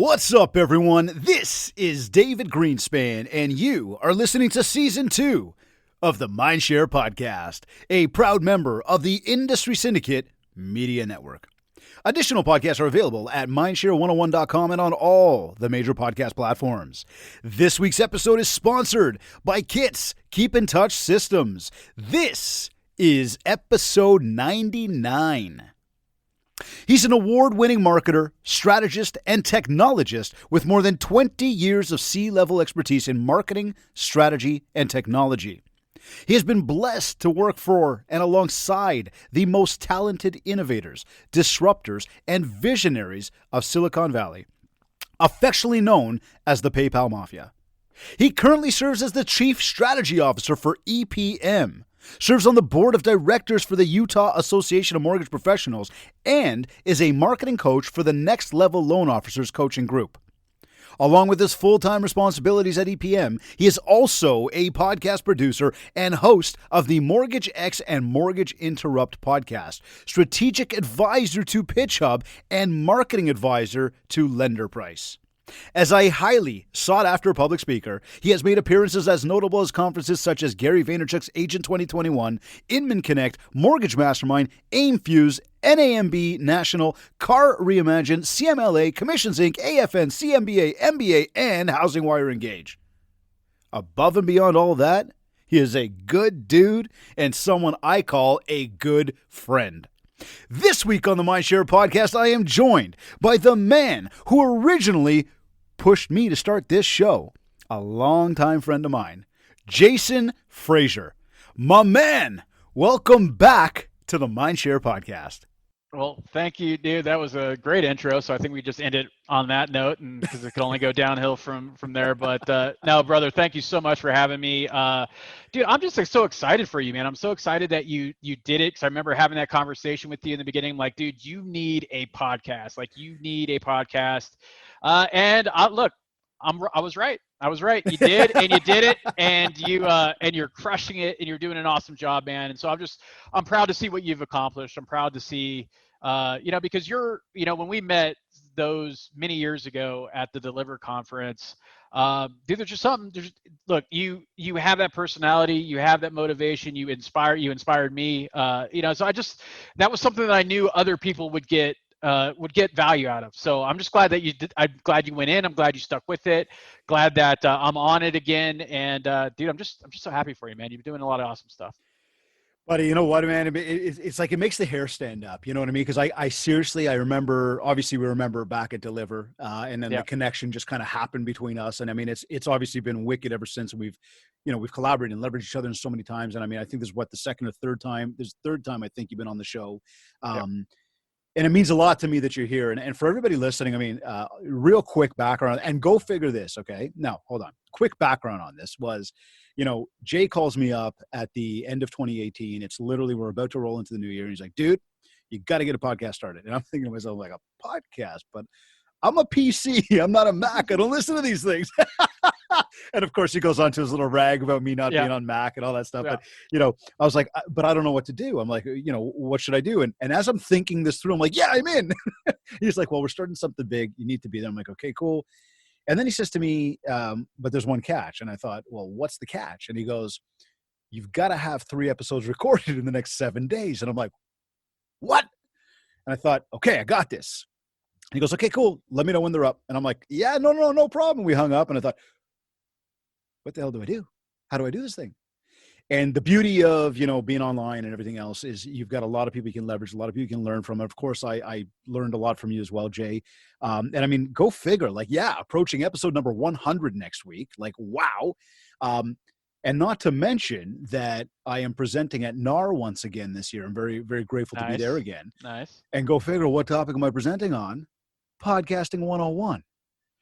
What's up, everyone? This is David Greenspan, and you are listening to Season 2 of the MindShare PodCast, a proud member of the Industry Syndicate Media Network. Additional podcasts are available at mindshare101.com and on all the major podcast platforms. This week's episode is sponsored by Kits Keep in Touch Systems. This is episode 99. He's an award-winning marketer, strategist, and technologist with more than 20 years of C-level expertise in marketing, strategy, and technology. He has been blessed to work for and alongside the most talented innovators, disruptors, and visionaries of Silicon Valley, affectionately known as the PayPal Mafia. He currently serves as the Chief Strategy Officer for EPM, serves on the board of directors for the Utah Association of Mortgage Professionals, and is a marketing coach for the Next Level Loan Officers Coaching Group. Along with his full-time responsibilities at EPM, he is also a podcast producer and host of the Mortgage X and Mortgage Interrupt podcast, strategic advisor to PitchHub, and marketing advisor to LenderPrice. As a highly sought-after public speaker, he has made appearances as notable as conferences such as Gary Vaynerchuk's Agent 2021, Inman Connect, Mortgage Mastermind, AIM-Fuse, NAMB National, Car Reimagine, CMLA, Commissions Inc., AFN, CMBA, MBA, and Housing Wire Engage. Above and beyond all that, he is a good dude and someone I call a good friend. This week on the MindShare podcast, I am joined by the man who originally pushed me to start this show, a longtime friend of mine, Jason Frazier. My man, welcome back to the MindShare podcast. Well, thank you, dude. That was a great intro. So I think we just ended on that note, and because it could only go downhill from there. But no, brother, thank you so much for having me. Dude, I'm just so excited for you, man. I'm so excited that you did it, because I remember having that conversation with you in the beginning. I'm like, dude, you need a podcast. Like, you need a podcast. Look, I was right. I was right. You did, and you did it, and you're crushing it, and you're doing an awesome job, man. And so I'm proud to see what you've accomplished. I'm proud to see, because when we met those many years ago at the Deliver conference, dude, there's just something. Look, you have that personality, you have that motivation, you inspired me. So that was something that I knew other people would get value out of. So I'm just glad that you did. I'm glad you went in. I'm glad you stuck with it. Glad that I'm on it again. And dude, I'm just so happy for you, man. You're doing a lot of awesome stuff. Buddy, you know what, man? It's like it makes the hair stand up. You know what I mean? Because I seriously, I remember, obviously we remember back at Deliver, and then the connection just kind of happened between us. And I mean, it's obviously been wicked ever since we've collaborated and leveraged each other in so many times. And I mean, I think this is the second or third time. This is the third time I think you've been on the show. And it means a lot to me that you're here. And for everybody listening, I mean, real quick background, and go figure this, okay? Now, hold on. Quick background on this was, Jay calls me up at the end of 2018. It's literally, we're about to roll into the new year. And he's like, dude, you got to get a podcast started. And I'm thinking to myself, like, a podcast? But I'm a PC. I'm not a Mac. I don't listen to these things. And of course, he goes on to his little rag about me not being on Mac and all that stuff. Yeah. But, I was like, but I don't know what to do. I'm like, what should I do? And as I'm thinking this through, I'm like, yeah, I'm in. He's like, well, we're starting something big. You need to be there. I'm like, okay, cool. And then he says to me, but there's one catch. And I thought, well, what's the catch? And he goes, you've got to have 3 episodes recorded in the next 7 days. And I'm like, what? And I thought, okay, I got this. And he goes, okay, cool. Let me know when they're up. And I'm like, yeah, no problem. We hung up, and I thought, what the hell do I do? How do I do this thing? And the beauty of, being online and everything else is you've got a lot of people you can leverage, a lot of people you can learn from. And of course, I learned a lot from you as well, Jay. And I mean, go figure, like, approaching episode number 100 next week. Like, wow. And not to mention that I am presenting at NAR once again this year. I'm very, very grateful to be there again. Nice. And go figure, what topic am I presenting on? Podcasting 101.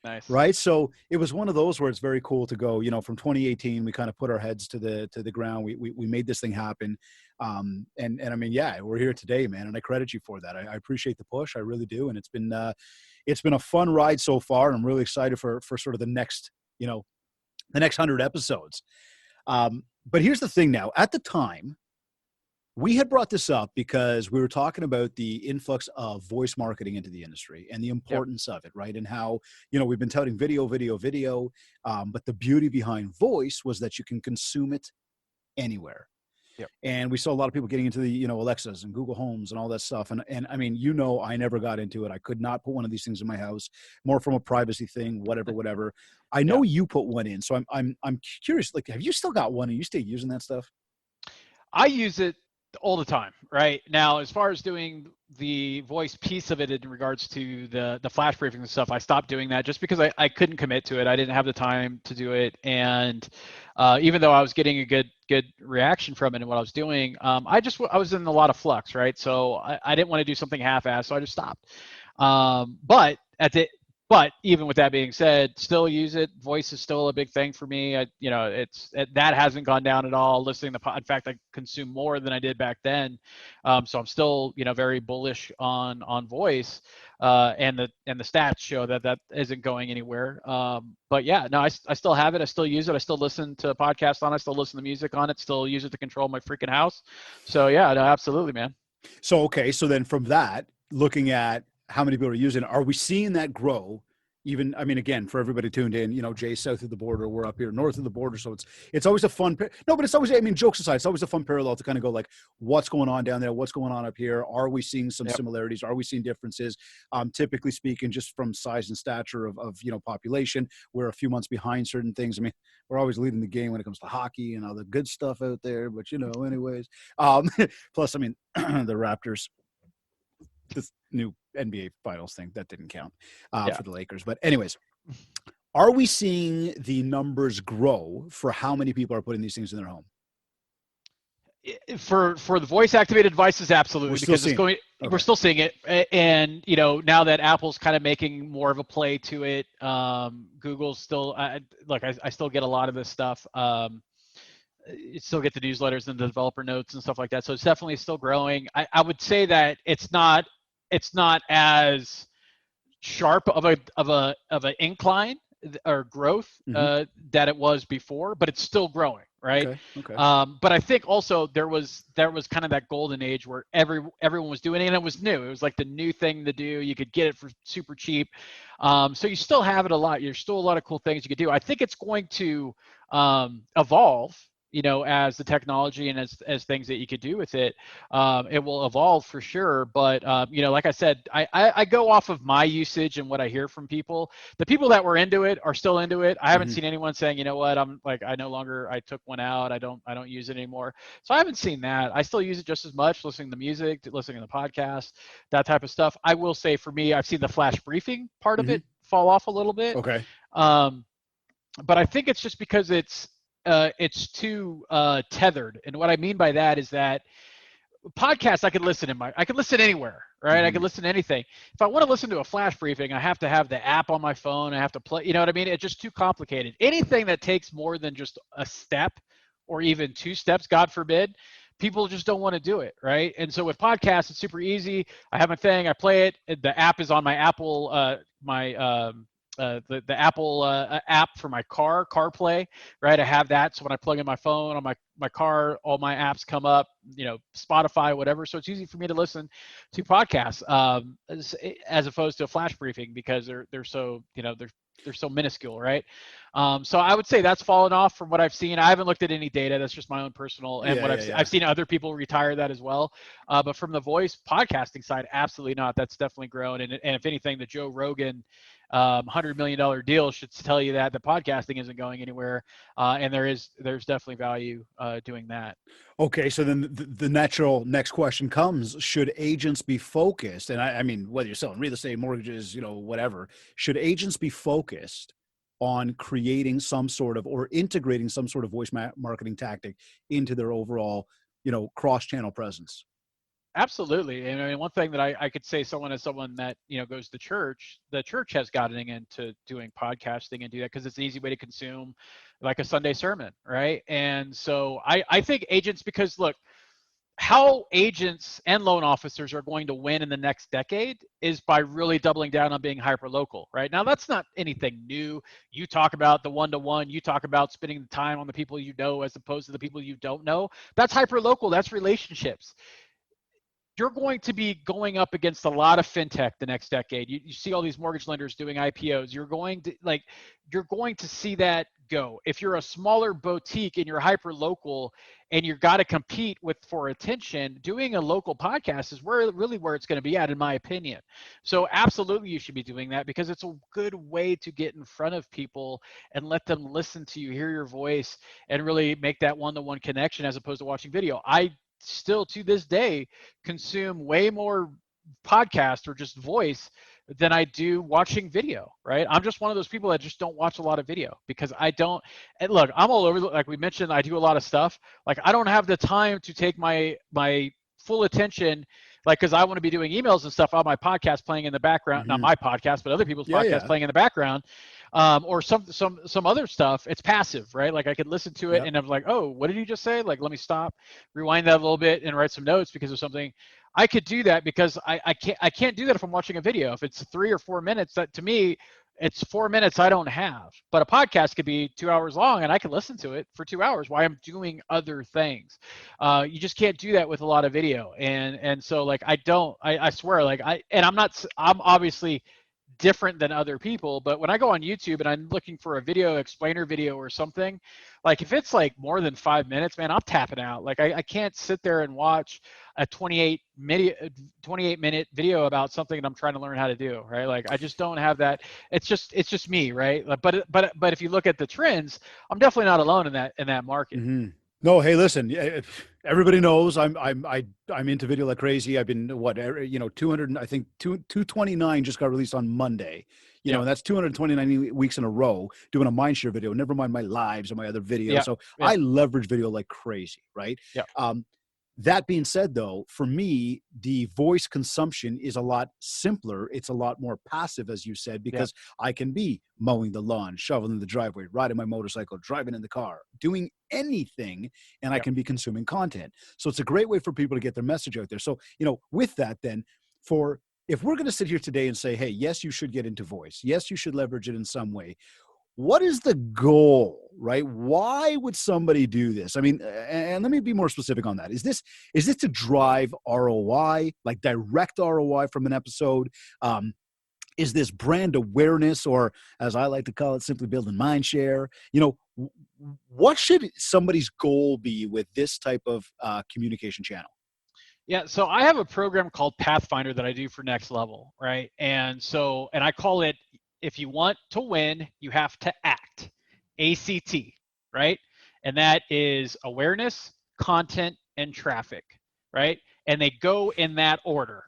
Nice. Right. So it was one of those where it's very cool to go, from 2018, we kind of put our heads to the ground. We made this thing happen. And I mean, we're here today, man. And I credit you for that. I appreciate the push. I really do. And it's been a fun ride so far. And I'm really excited for sort of the next 100 episodes. But here's the thing now. At the time, We had brought this up because we were talking about the influx of voice marketing into the industry and the Yep. importance of it, right? And how, we've been touting video, but the beauty behind voice was that you can consume it anywhere. Yep. And we saw a lot of people getting into the, Alexas and Google Homes and all that stuff. And I mean, I never got into it. I could not put one of these things in my house, more from a privacy thing, whatever. I know Yeah. you put one in, so I'm curious. Like, have you still got one? Are you still using that stuff? I use it all the time, right? Now, as far as doing the voice piece of it in regards to the flash briefing and stuff, I stopped doing that just because I couldn't commit to it. I didn't have the time to do it, and even though I was getting a good reaction from it and what I was doing, I was in a lot of flux, right? So I didn't want to do something half-assed, so I just stopped. But even with that being said, still use it. Voice is still a big thing for me. That hasn't gone down at all. Listening to, in fact, I consume more than I did back then. So I'm still, very bullish on voice, and the stats show that isn't going anywhere. But yeah, no, I still have it. I still use it. I still listen to podcasts on it. I still listen to music on it. Still use it to control my freaking house. So yeah, no, absolutely, man. So, okay. So then from that, looking at how many people are using it, are we seeing that grow? Even, I mean, again, for everybody tuned in, Jay south of the border, we're up here north of the border. So it's always a fun, no, but it's always, I mean, jokes aside, it's always a fun parallel to kind of go like, what's going on down there? What's going on up here? Are we seeing some similarities? Are we seeing differences? Typically speaking, just from size and stature of population, we're a few months behind certain things. I mean, we're always leading the game when it comes to hockey and all the good stuff out there, but anyways, plus, I mean, the Raptors, this new NBA Finals thing that didn't count for the Lakers. But anyways, are we seeing the numbers grow for how many people are putting these things in their home? For the voice activated devices, absolutely, because it's going. Okay. We're still seeing it, and now that Apple's kind of making more of a play to it, Google's still I still get a lot of this stuff. You still get the newsletters and the developer notes and stuff like that. So it's definitely still growing. I would say that it's not as sharp of an incline or growth that it was before, but it's still growing, right? Okay. But I think also there was kind of that golden age where everyone was doing it, and it was new. It was like the new thing to do. You could get it for super cheap. So you still have it a lot. There's still a lot of cool things you could do. I think it's going to evolve, as the technology and as things that you could do with it. It will evolve for sure. But, like I said, I go off of my usage and what I hear from people. The people that were into it are still into it. I haven't seen anyone saying, you know what, I took one out. I don't use it anymore. So I haven't seen that. I still use it just as much, listening to music, listening to the podcast, that type of stuff. I will say for me, I've seen the flash briefing part of it fall off a little bit. Okay. But I think it's just because it's too tethered, and what I mean by that is that podcasts I could listen anywhere, right? I could listen to anything. If I want to listen to a flash briefing, I have to have the app on my phone. I have to play. You know what I mean? It's just too complicated. Anything that takes more than just a step, or even two steps, God forbid, people just don't want to do it, right? And so with podcasts, it's super easy. I have my thing, I play it. The app is on my Apple, the Apple app for my CarPlay, right? I have that, so when I plug in my phone on my car, all my apps come up, Spotify, whatever. So it's easy for me to listen to podcasts as opposed to a flash briefing, because they're so they're so minuscule, right? So I would say that's fallen off from what I've seen. I haven't looked at any data. That's just my own personal and I've seen other people retire that as well. But from the voice podcasting side, absolutely not. That's definitely grown. And if anything, the Joe Rogan $100 million deal should tell you that the podcasting isn't going anywhere, and there's definitely value doing that. Okay, so then the natural next question comes: should agents be focused? And I mean, whether you're selling real estate, mortgages, whatever, should agents be focused on creating some sort of, or integrating some sort of voice marketing tactic into their overall, cross-channel presence? Absolutely. And I mean, one thing that I could say, someone that, goes to church, the church has gotten into doing podcasting and do that because it's an easy way to consume like a Sunday sermon, right? And so I think agents, because look, how agents and loan officers are going to win in the next decade is by really doubling down on being hyper local, right? Now, that's not anything new. You talk about the one-to-one, you talk about spending the time on the people you know as opposed to the people you don't know. That's hyper local, that's relationships. You're going to be going up against a lot of fintech the next decade. You see all these mortgage lenders doing IPOs. You're going to see that go. If you're a smaller boutique and you're hyper local and you've got to compete with for attention, doing a local podcast is where it's going to be at, in my opinion. So absolutely you should be doing that because it's a good way to get in front of people and let them listen to you, hear your voice, and really make that one-to-one connection as opposed to watching video. I still to this day consume way more podcast or just voice than I do watching video, right? I'm just one of those people that just don't watch a lot of video because I don't, and look, I'm all over, like we mentioned, I do a lot of stuff. Like I don't have the time to take my full attention, like, because I want to be doing emails and stuff on my podcast playing in the background, not my podcast, but other people's podcasts playing in the background. Or some other stuff. It's passive, right? Like I could listen to it and I'm like, oh, what did you just say? Like, let me stop, rewind that a little bit and write some notes because of something. I could do that because I can't do that if I'm watching a video. If it's 3 or 4 minutes, that to me, it's 4 minutes I don't have. But a podcast could be 2 hours long and I can listen to it for 2 hours while I'm doing other things. You just can't do that with a lot of video. And so like I swear, like I'm obviously different than other people, but when I go on YouTube and I'm looking for a video explainer video or something, like if it's like more than 5 minutes, man, I'm tapping out. Like I can't sit there and watch a 28 minute video about something that I'm trying to learn how to do, right? Like I just don't have that. It's just me, right? But if you look at the trends, I'm definitely not alone in that market. Mm-hmm. No, hey, listen, everybody knows I'm into video like crazy. I've been 200, I think 229 just got released on Monday, and that's 229 weeks in a row doing a MindShare video, never mind my lives and my other videos. So I leverage video like crazy, right? Yeah. That being said, though, for me, the voice consumption is a lot simpler. It's a lot more passive, as you said, because I can be mowing the lawn, shoveling the driveway, riding my motorcycle, driving in the car, doing anything, and I can be consuming content. So it's a great way for people to get their message out there. So, with that, then, if we're going to sit here today and say, hey, yes, you should get into voice. Yes, you should leverage it in some way. What is the goal, right? Why would somebody do this? I mean, and let me be more specific on that. Is this to drive ROI, like direct ROI from an episode? Is this brand awareness, or as I like to call it, simply building mindshare? What should somebody's goal be with this type of communication channel? Yeah, so I have a program called Pathfinder that I do for Next Level, right? And I call it, if you want to win, you have to act, ACT, right? And that is awareness, content, and traffic, right? And they go in that order,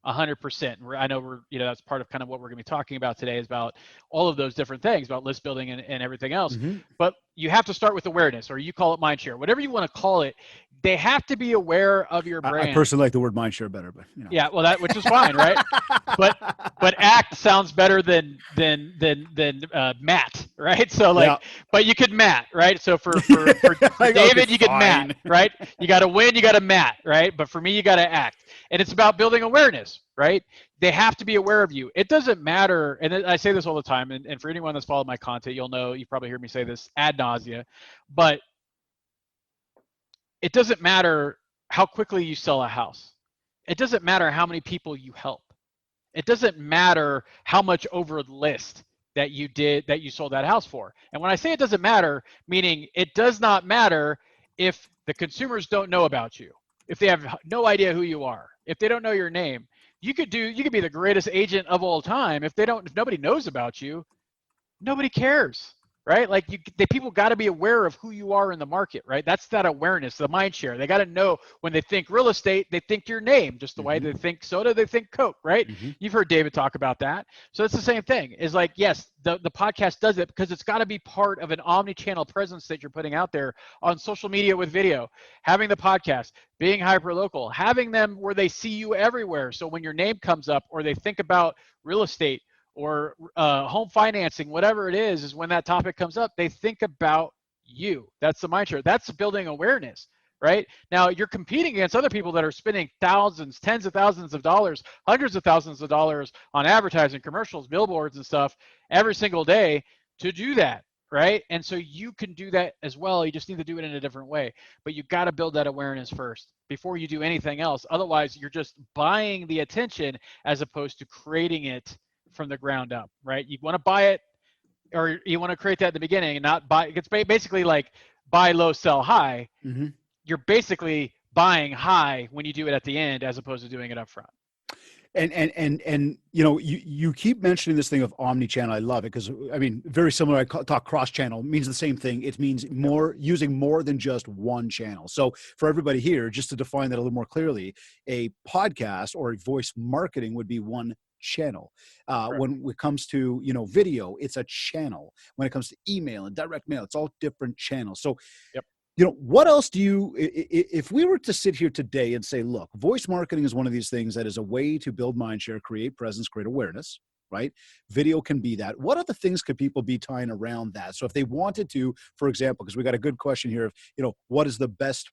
100%. I know that's part of kind of what we're going to be talking about today, is about all of those different things, about list building and everything else. Mm-hmm. But you have to start with awareness, or you call it mindshare, whatever you want to call it. They have to be aware of your brand. I personally like the word mindshare better, but yeah, well, which is fine, right? but act sounds better than Matt, right? So but you could Matt, right? So for David, you could Matt, right? You got to win, you got to Matt, right? But for me, you got to act, and it's about building awareness, right? They have to be aware of you. It doesn't matter, and I say this all the time, and for anyone that's followed my content, you'll know, you've probably heard me say this ad nauseum, but it doesn't matter how quickly you sell a house. It doesn't matter how many people you help. It doesn't matter how much over list that you sold that house for. And when I say it doesn't matter, meaning it does not matter if the consumers don't know about you, if they have no idea who you are, if they don't know your name. You could be the greatest agent of all time. If nobody knows about you, nobody cares. Right? Like people got to be aware of who you are in the market, right? That's that awareness, the mind share. They got to know when they think real estate, they think your name, just the way they think soda, they think Coke, right? Mm-hmm. You've heard David talk about that. So it's the same thing. Is like, yes, the podcast does it because it's got to be part of an omni-channel presence that you're putting out there on social media with video, having the podcast, being hyper-local, having them where they see you everywhere. So when your name comes up or they think about real estate, or home financing, whatever it is when that topic comes up, they think about you. That's the mind share. That's building awareness. right? Now you're competing against other people that are spending thousands, tens of thousands of dollars, hundreds of thousands of dollars on advertising, commercials, billboards and stuff every single day to do that, right? And so you can do that as well. You just need to do it in a different way. But you got to build that awareness first before you do anything else. Otherwise, you're just buying the attention as opposed to creating it from the ground up, right? You want to buy it, or you want to create that at the beginning and not buy. It's basically like buy low, sell high. Mm-hmm. You're basically buying high when you do it at the end as opposed to doing it up front. And you know, you keep mentioning this thing of omni-channel. I love it because, I mean, very similar. I talk cross-channel means the same thing. It means using more than just one channel. So for everybody here, just to define that a little more clearly, a podcast or a voice marketing would be one channel. When it comes to, you know, video, it's a channel. When it comes to email and direct mail, it's all different channels. So you know, what else do you, if we were to sit here today and say, look, voice marketing is one of these things that is a way to build mindshare, create presence, create awareness, right? Video can be that. What other things could people be tying around that? So if they wanted to, for example, because we got a good question here of, you know, what is the best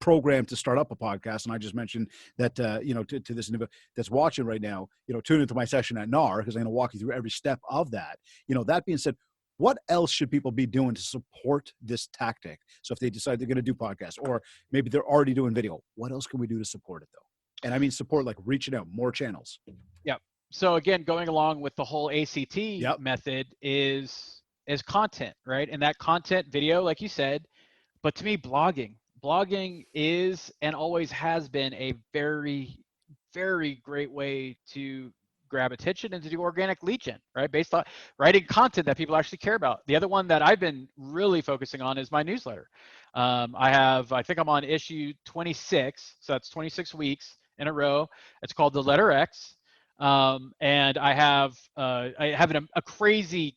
program to start up a podcast? And I just mentioned that, you know, to this individual that's watching right now, you know, tune into my session at NAR because I'm going to walk you through every step of that. You know, that being said, what else should people be doing to support this tactic? So if they decide they're going to do podcasts, or maybe they're already doing video, what else can we do to support it though? And I mean, support like reaching out, more channels. Yep. So again, going along with the whole ACT method is content, right? And that content, video, like you said, but to me, blogging is and always has been a very, very great way to grab attention and to do organic lead gen, right? Based on writing content that people actually care about. The other one that I've been really focusing on is my newsletter. I think I'm on issue 26. So that's 26 weeks in a row. It's called The Letter X. And I have a crazy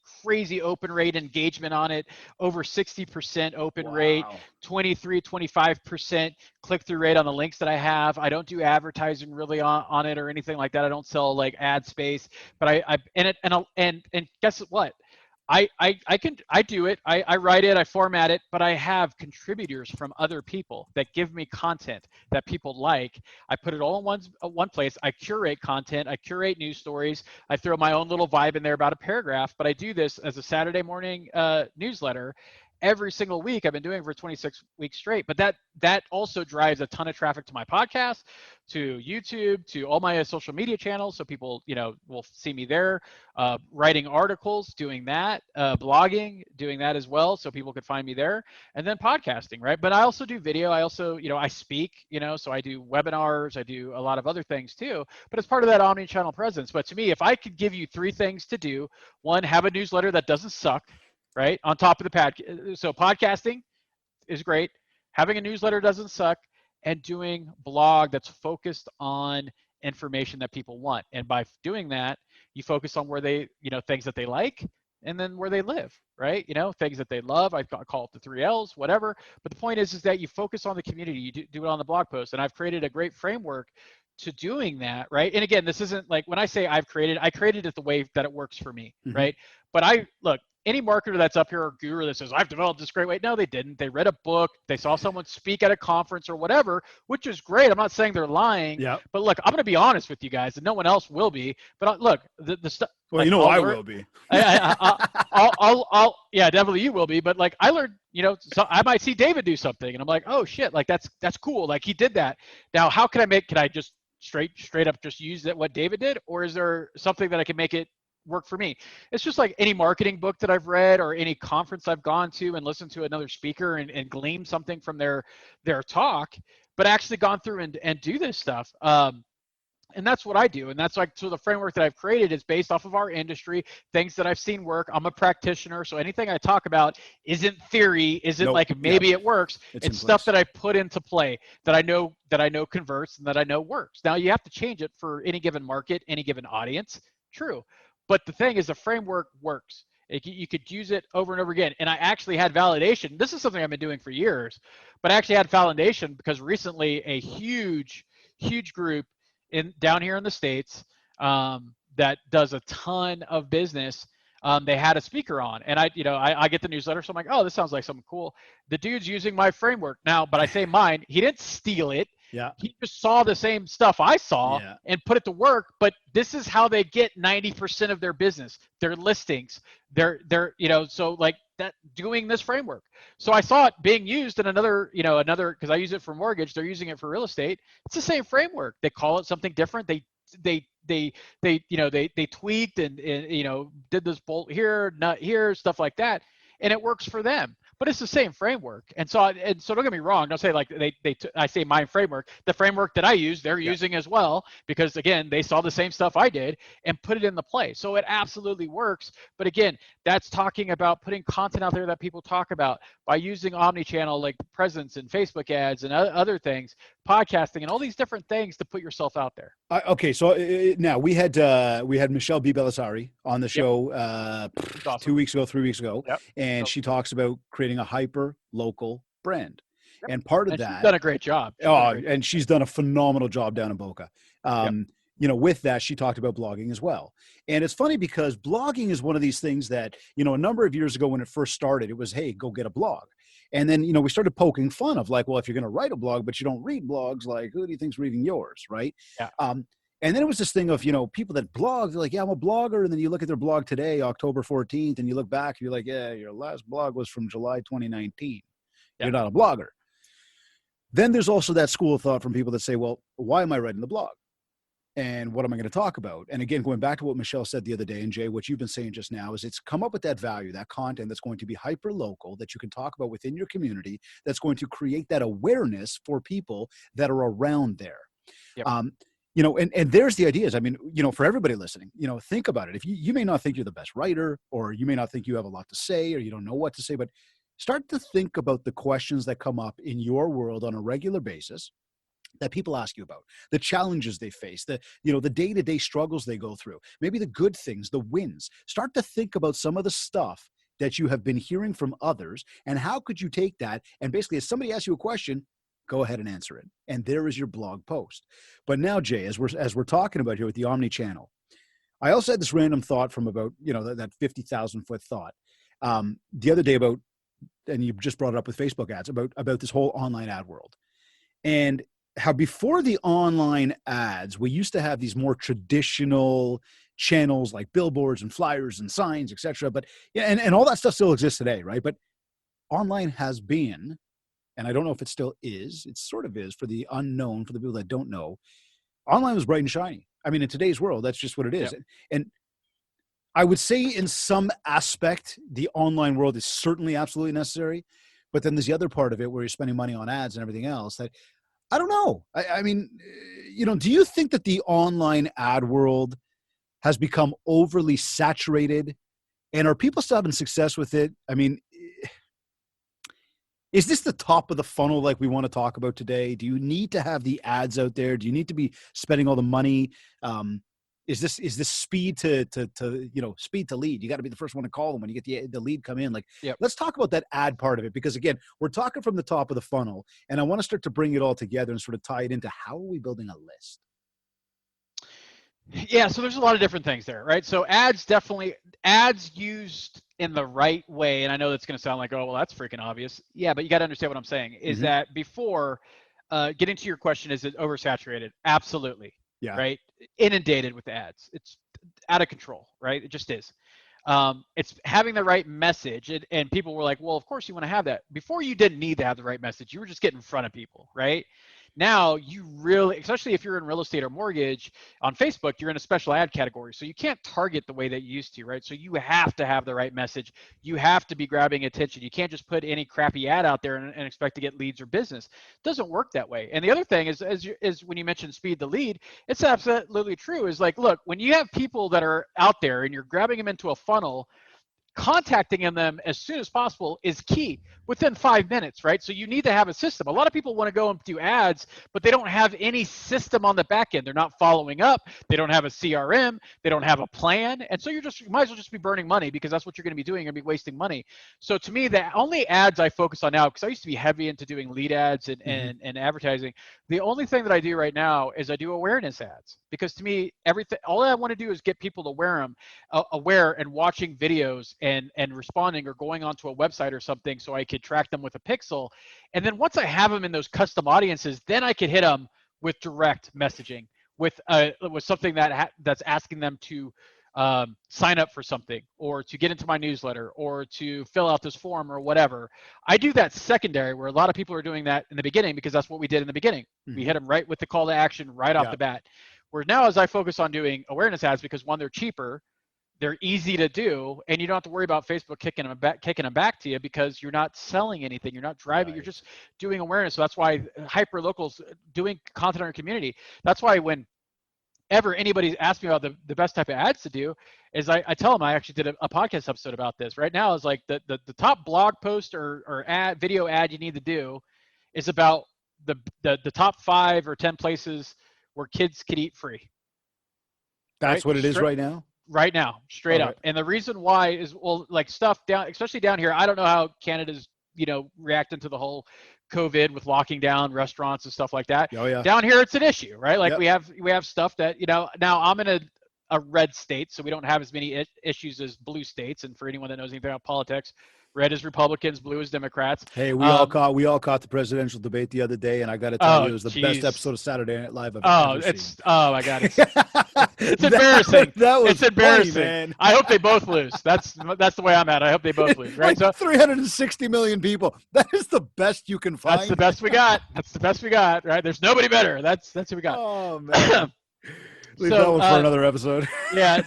open rate engagement on it, over 60% open rate, 25% click-through rate on the links that I have. I don't do advertising really on it or anything like that. I don't sell like ad space, but and guess what? I do it. I write it, I format it, but I have contributors from other people that give me content that people like. I put it all in one place. I curate content. I curate news stories. I throw my own little vibe in there about a paragraph, but I do this as a Saturday morning newsletter every single week. I've been doing it for 26 weeks straight, but that also drives a ton of traffic to my podcast, to YouTube, to all my social media channels. So people, you know, will see me there, writing articles, doing that, blogging, doing that as well. So people could find me there, and then podcasting, right? But I also do video. I also, you know, I speak, you know, so I do webinars, I do a lot of other things too, but it's part of that omni-channel presence. But to me, if I could give you 3 things to do, one, have a newsletter that doesn't suck, right? On top of the so podcasting is great. Having a newsletter doesn't suck, and doing blog that's focused on information that people want. And by doing that, you focus on where they, you know, things that they like, and then where they live, right? You know, things that they love. I call it the 3 L's, whatever. But the point is that you focus on the community. You do it on the blog post. And I've created a great framework to doing that, right? And again, this isn't like when I say I created it the way that it works for me, right? But look, any marketer that's up here or guru that says, I've developed this great way. No, they didn't. They read a book. They saw someone speak at a conference or whatever, which is great. I'm not saying they're lying. But look, I'm going to be honest with you guys, and no one else will be. But look, the stuff. Well, like, you know, I will be. I'll yeah, definitely you will be. But like, I learned, you know, so I might see David do something, and I'm like, oh shit, like that's cool. Like he did that. Now, how can I just straight up just use that what David did, or is there something that I can make it work for me? It's just like any marketing book that I've read or any conference I've gone to and listened to another speaker and gleaned something from their talk, but actually gone through and do this stuff. And that's what I do. And that's like, so the framework that I've created is based off of our industry, things that I've seen work. I'm a practitioner. So anything I talk about isn't theory, isn't like maybe it works. It's stuff that I put into play that I know converts and that I know works. Now you have to change it for any given market, any given audience. True. But the thing is, the framework works. You could use it over and over again. And I actually had validation. This is something I've been doing for years, but I actually had validation because recently a huge group down here in the States that does a ton of business they had a speaker on, and I get the newsletter, so I'm like, oh, this sounds like something cool. The dude's using my framework now, but I say mine. He didn't steal it. Yeah. He just saw the same stuff I saw Yeah. and put it to work. But this is how they get 90% of their business, their listings, so like that, doing this framework. So I saw it being used in another, because I use it for mortgage. They're using it for real estate. It's the same framework. They call it something different. They tweaked and did this bolt here, nut here, stuff like that, and it works for them. But it's the same framework. And so don't get me wrong. Don't say like I say my framework. The framework that I use, they're using as well, because again, they saw the same stuff I did and put it into play. So it absolutely works. But again, that's talking about putting content out there that people talk about by using omni-channel like presence and Facebook ads and other things, podcasting and all these different things to put yourself out there. Okay, so now we had Michelle B. Belisari on the show awesome. 2 weeks ago, 3 weeks ago, and she talks about creating a hyper local brand. Yep. And part of that, she's done a great job. And she's done a phenomenal job down in Boca. With that, she talked about blogging as well. And it's funny because blogging is one of these things that, a number of years ago when it first started, it was, hey, go get a blog. And then, we started poking fun of like, well, if you're going to write a blog, but you don't read blogs, like who do you think's reading yours? Right. Yeah. And then it was this thing of, people that blog, they're like, yeah, I'm a blogger. And then you look at their blog today, October 14th, and you look back, and you're like, yeah, your last blog was from July 2019. Yeah. You're not a blogger. Then there's also that school of thought from people that say, well, why am I writing the blog? And what am I going to talk about? And again, going back to what Michelle said the other day, and Jay, what you've been saying just now is it's come up with that value, that content that's going to be hyper local, that you can talk about within your community, that's going to create that awareness for people that are around there. Yep. And there's the ideas. I mean, for everybody listening, think about it. If you may not think you're the best writer, or you may not think you have a lot to say, or you don't know what to say, but start to think about the questions that come up in your world on a regular basis that people ask you about, the challenges they face, the day-to-day struggles they go through, maybe the good things, the wins. Start to think about some of the stuff that you have been hearing from others, and how could you take that and basically, if somebody asks you a question, go ahead and answer it. And there is your blog post. But now, Jay, as we're talking about here with the omni-channel, I also had this random thought from about, that 50,000 foot thought the other day about, and you just brought it up with Facebook ads, about this whole online ad world. And how before the online ads, we used to have these more traditional channels like billboards and flyers and signs, et cetera. But and all that stuff still exists today, right? But online has been, and I don't know if it still is, it sort of is for the unknown, for the people that don't know, online was bright and shiny. I mean, in today's world, that's just what it is. Yep. And I would say in some aspect, the online world is certainly absolutely necessary. But then there's the other part of it where you're spending money on ads and everything else that, I don't know. I mean, do you think that the online ad world has become overly saturated? And are people still having success with it? I mean, is this the top of the funnel like we want to talk about today? Do you need to have the ads out there? Do you need to be spending all the money? Is this speed to speed to lead? You got to be the first one to call them when you get the lead come in. Like, yep. Let's talk about that ad part of it, because again, we're talking from the top of the funnel, and I want to start to bring it all together and sort of tie it into how are we building a list? Yeah, so there's a lot of different things there, right? So ads used in the right way, and I know that's going to sound like, oh, well, that's freaking obvious. Yeah, but you got to understand what I'm saying is that before getting to your question, is it oversaturated? Absolutely. Yeah. Right. Inundated with ads. It's out of control, right? It just is. It's having the right message. And people were like, well, of course you want to have that. Before, you didn't need to have the right message. You were just getting in front of people, right? Now you really, especially if you're in real estate or mortgage on Facebook, you're in a special ad category. So you can't target the way that you used to, right? So you have to have the right message. You have to be grabbing attention. You can't just put any crappy ad out there and expect to get leads or business. It doesn't work that way. And the other thing is when you mentioned speed to lead, it's absolutely true. Is like, look, when you have people that are out there and you're grabbing them into a funnel, contacting them as soon as possible is key within 5 minutes, right? So you need to have a system. A lot of people want to go and do ads, but they don't have any system on the back end. They're not following up. They don't have a CRM. They don't have a plan. And so you might as well just be burning money, because that's what you're going to be doing. You're going to be wasting money. So to me, the only ads I focus on now, because I used to be heavy into doing lead ads and advertising, the only thing that I do right now is I do awareness ads, because to me, all I want to do is get people to aware and watching videos and responding or going onto a website or something, so I could track them with a pixel. And then once I have them in those custom audiences, then I could hit them with direct messaging, with something that's asking them to sign up for something, or to get into my newsletter, or to fill out this form, or whatever. I do that secondary, where a lot of people are doing that in the beginning, because that's what we did in the beginning. We hit them right with the call to action right off the bat. Where now, as I focus on doing awareness ads, because one, they're cheaper, they're easy to do, and you don't have to worry about Facebook kicking them back to you, because you're not selling anything, you're not driving, you're just doing awareness. So that's why hyper locals doing content on your community. That's why whenever anybody asks me about the best type of ads to do, is I tell them, I actually did a podcast episode about this. Right now is like the top blog post or video ad you need to do is about the top 5 or 10 places where kids could eat free. That's right? What it is right now? Right now, straight up. And the reason why is, well, like stuff down, especially down here, I don't know how Canada's, reacting to the whole COVID with locking down restaurants and stuff like that. Oh, yeah. Down here, it's an issue, right? Like we have stuff that, now I'm in a red state, so we don't have as many issues as blue states. And for anyone that knows anything about politics, red is Republicans, blue is Democrats. Hey, we all caught the presidential debate the other day, and I got to tell you, it was the best episode of Saturday Night Live I've ever seen. Oh my God, it's embarrassing. It's embarrassing. Funny, man. I hope they both lose. That's the way I'm at. I hope they both lose. Right? Like 360 million people. That is the best you can find. That's the best we got. That's the best we got. Right? There's nobody better. That's who we got. Oh man. Leave that one for another episode. Yeah.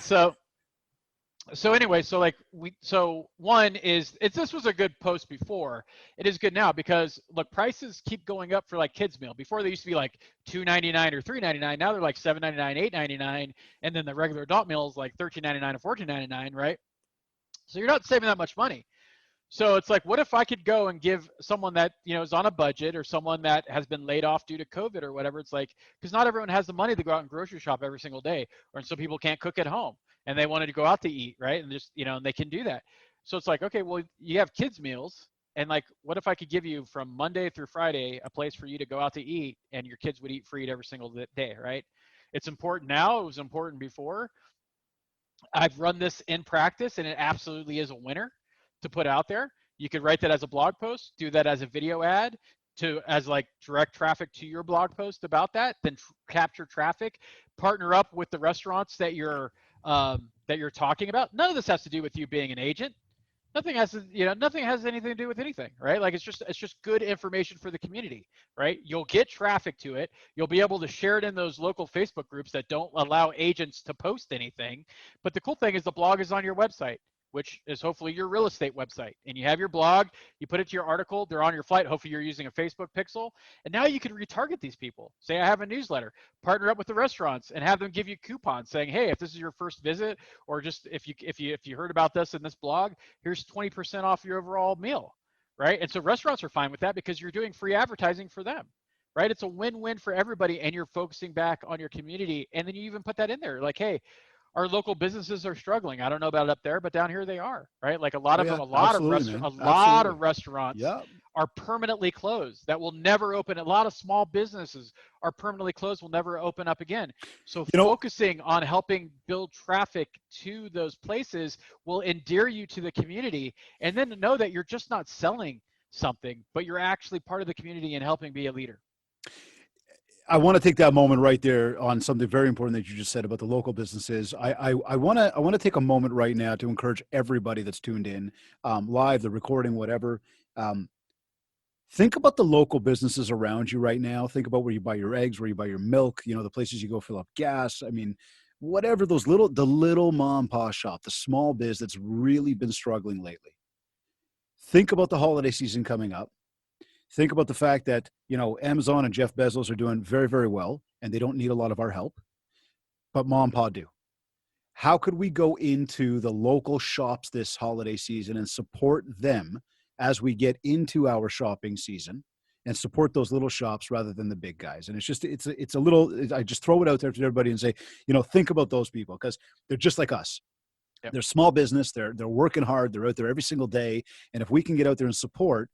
So anyway, so one is, this was a good post before. It is good now, because look, prices keep going up for like kids meal. Before they used to be like $2.99 or $3.99. Now they're like $7.99, $8.99, and then the regular adult meal is like $13.99 or $14.99, right? So you're not saving that much money. So it's like, what if I could go and give someone that, is on a budget, or someone that has been laid off due to COVID or whatever? It's like, because not everyone has the money to go out and grocery shop every single day, or some people can't cook at home and they wanted to go out to eat, right? And just, and they can do that. So it's like, okay, well, you have kids meals, and like, what if I could give you from Monday through Friday a place for you to go out to eat, and your kids would eat free every single day, right? It's important now. It was important before. I've run this in practice, and it absolutely is a winner to put out there. You could write that as a blog post, do that as a video ad, as like direct traffic to your blog post about that, then capture traffic, partner up with the restaurants that you're talking about. None of this has to do with you being an agent. Nothing has anything to do with anything, right? Like it's just good information for the community, right? You'll get traffic to it. You'll be able to share it in those local Facebook groups that don't allow agents to post anything. But the cool thing is the blog is on your website, which is hopefully your real estate website. And you have your blog, you put it to your article, they're on your flight. Hopefully you're using a Facebook pixel. And now you can retarget these people. Say, I have a newsletter, partner up with the restaurants and have them give you coupons saying, hey, if this is your first visit, or just if you heard about this in this blog, here's 20% off your overall meal, right? And so restaurants are fine with that, because you're doing free advertising for them, right? It's a win-win for everybody, and you're focusing back on your community. And then you even put that in there, like, hey, our local businesses are struggling. I don't know about it up there, but down here they are, right? Like a lot of restaurants are permanently closed that will never open. A lot of small businesses are permanently closed, will never open up again. So focusing on helping build traffic to those places will endear you to the community, and then to know that you're just not selling something, but you're actually part of the community and helping be a leader. I want to take that moment right there on something very important that you just said about the local businesses. I want to take a moment right now to encourage everybody that's tuned in, live, the recording, whatever. Think about the local businesses around you right now. Think about where you buy your eggs, where you buy your milk, the places you go fill up gas. I mean, whatever, the little mom and pop shop, the small biz that's really been struggling lately. Think about the holiday season coming up. Think about the fact that, Amazon and Jeff Bezos are doing very, very well, and they don't need a lot of our help, but mom and pop do. how could we go into the local shops this holiday season and support them as we get into our shopping season, and support those little shops rather than the big guys. And it's a little, I just throw it out there to everybody and say, think about those people, because they're just like us. Yep. They're small business. They're working hard. They're out there every single day. And if we can get out there and support,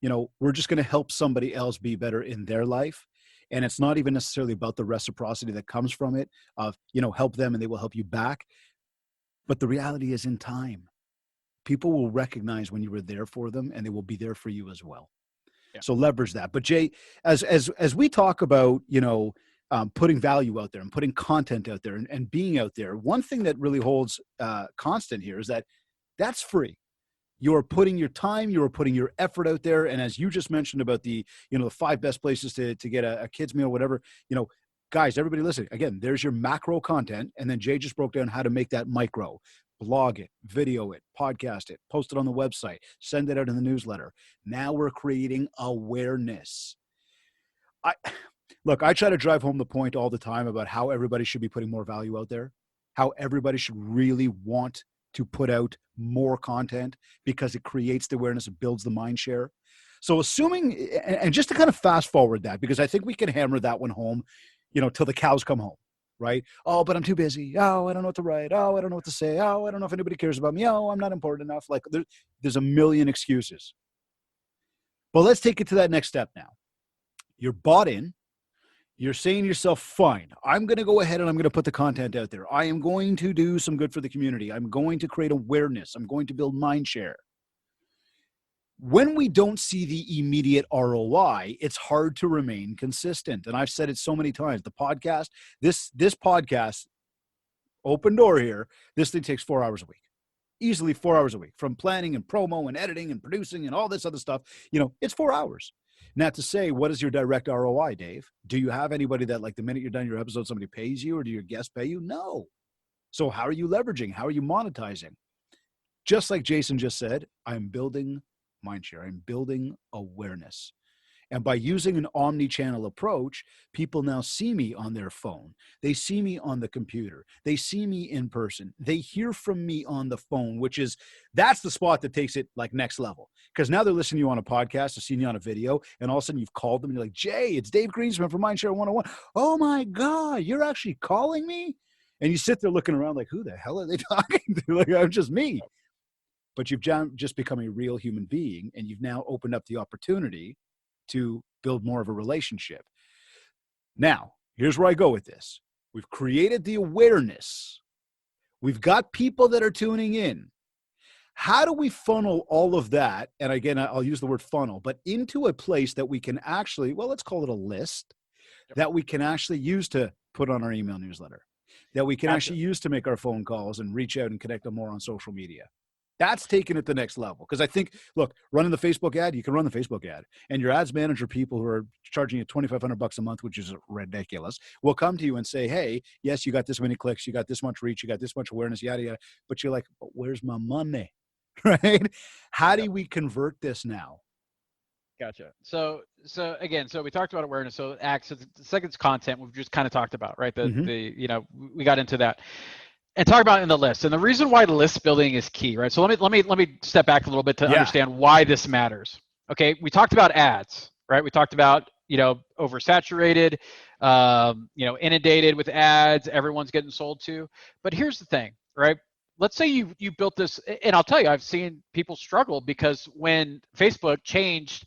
we're just going to help somebody else be better in their life. And it's not even necessarily about the reciprocity that comes from it of, help them and they will help you back. But the reality is, in time, people will recognize when you were there for them, and they will be there for you as well. Yeah. So leverage that. But Jay, as we talk about, putting value out there and putting content out there and being out there, one thing that really holds constant here is that that's free. You are putting your time, you are putting your effort out there. And as you just mentioned about the 5 best places to get a kid's meal, whatever, guys, everybody listen, again, there's your macro content. And then Jay just broke down how to make that micro. Blog it, video it, podcast it, post it on the website, send it out in the newsletter. Now we're creating awareness. I try to drive home the point all the time about how everybody should be putting more value out there, how everybody should really want to put out more content, because it creates the awareness, it builds the mind share. So assuming, and just to kind of fast forward that, because I think we can hammer that one home, till the cows come home. Right? Oh, but I'm too busy. Oh, I don't know what to write. Oh, I don't know what to say. Oh, I don't know if anybody cares about me. Oh, I'm not important enough. Like there's a million excuses. But let's take it to that next step now. You're bought in. You're saying to yourself, fine, I'm going to go ahead and I'm going to put the content out there. I am going to do some good for the community. I'm going to create awareness. I'm going to build mind share. When we don't see the immediate ROI, it's hard to remain consistent. And I've said it so many times. The podcast, this podcast, open door here, this thing takes 4 hours a week. Easily 4 hours a week, from planning and promo and editing and producing and all this other stuff. It's 4 hours. Now, to say, what is your direct ROI, Dave? Do you have anybody that, like, the minute you're done your episode, somebody pays you, or do your guests pay you? No. So how are you leveraging? How are you monetizing? Just like Jason just said, I'm building mindshare. I'm building awareness. And by using an omni-channel approach, people now see me on their phone. They see me on the computer. They see me in person. They hear from me on the phone, that's the spot that takes it like next level. Because now they're listening to you on a podcast, they're seeing you on a video, and all of a sudden you've called them and you're like, Jay, it's Dave Greenspan from MindShare 101. Oh my God, you're actually calling me? And you sit there looking around like, who the hell are they talking to? Like, I'm just me. But you've just become a real human being, and you've now opened up the opportunity to build more of a relationship. Now, here's where I go with this. We've created the awareness. We've got people that are tuning in. How do we funnel all of that? And again, I'll use the word funnel, but into a place that we can actually, let's call it a list, that we can actually use to put on our email newsletter, that we can actually use to make our phone calls and reach out and connect them more on social media. That's taking it to the next level. Because I think, look, running the Facebook ad, you can run the Facebook ad, and your ads manager people who are charging you $2,500 a month, which is ridiculous, will come to you and say, hey, yes, you got this many clicks, you got this much reach, you got this much awareness, yada, yada. But you're like, but where's my money? Right? How do we convert this now? Gotcha. So again, we talked about awareness. So acts, the second's content, we've just kind of talked about, right? We got into that. And talk about in the list. And the reason why the list building is key, right? So let me step back a little bit to understand why this matters. Okay, we talked about ads, right? We talked about, oversaturated, inundated with ads, everyone's getting sold to. But here's the thing, right? Let's say you built this, and I'll tell you, I've seen people struggle because when Facebook changed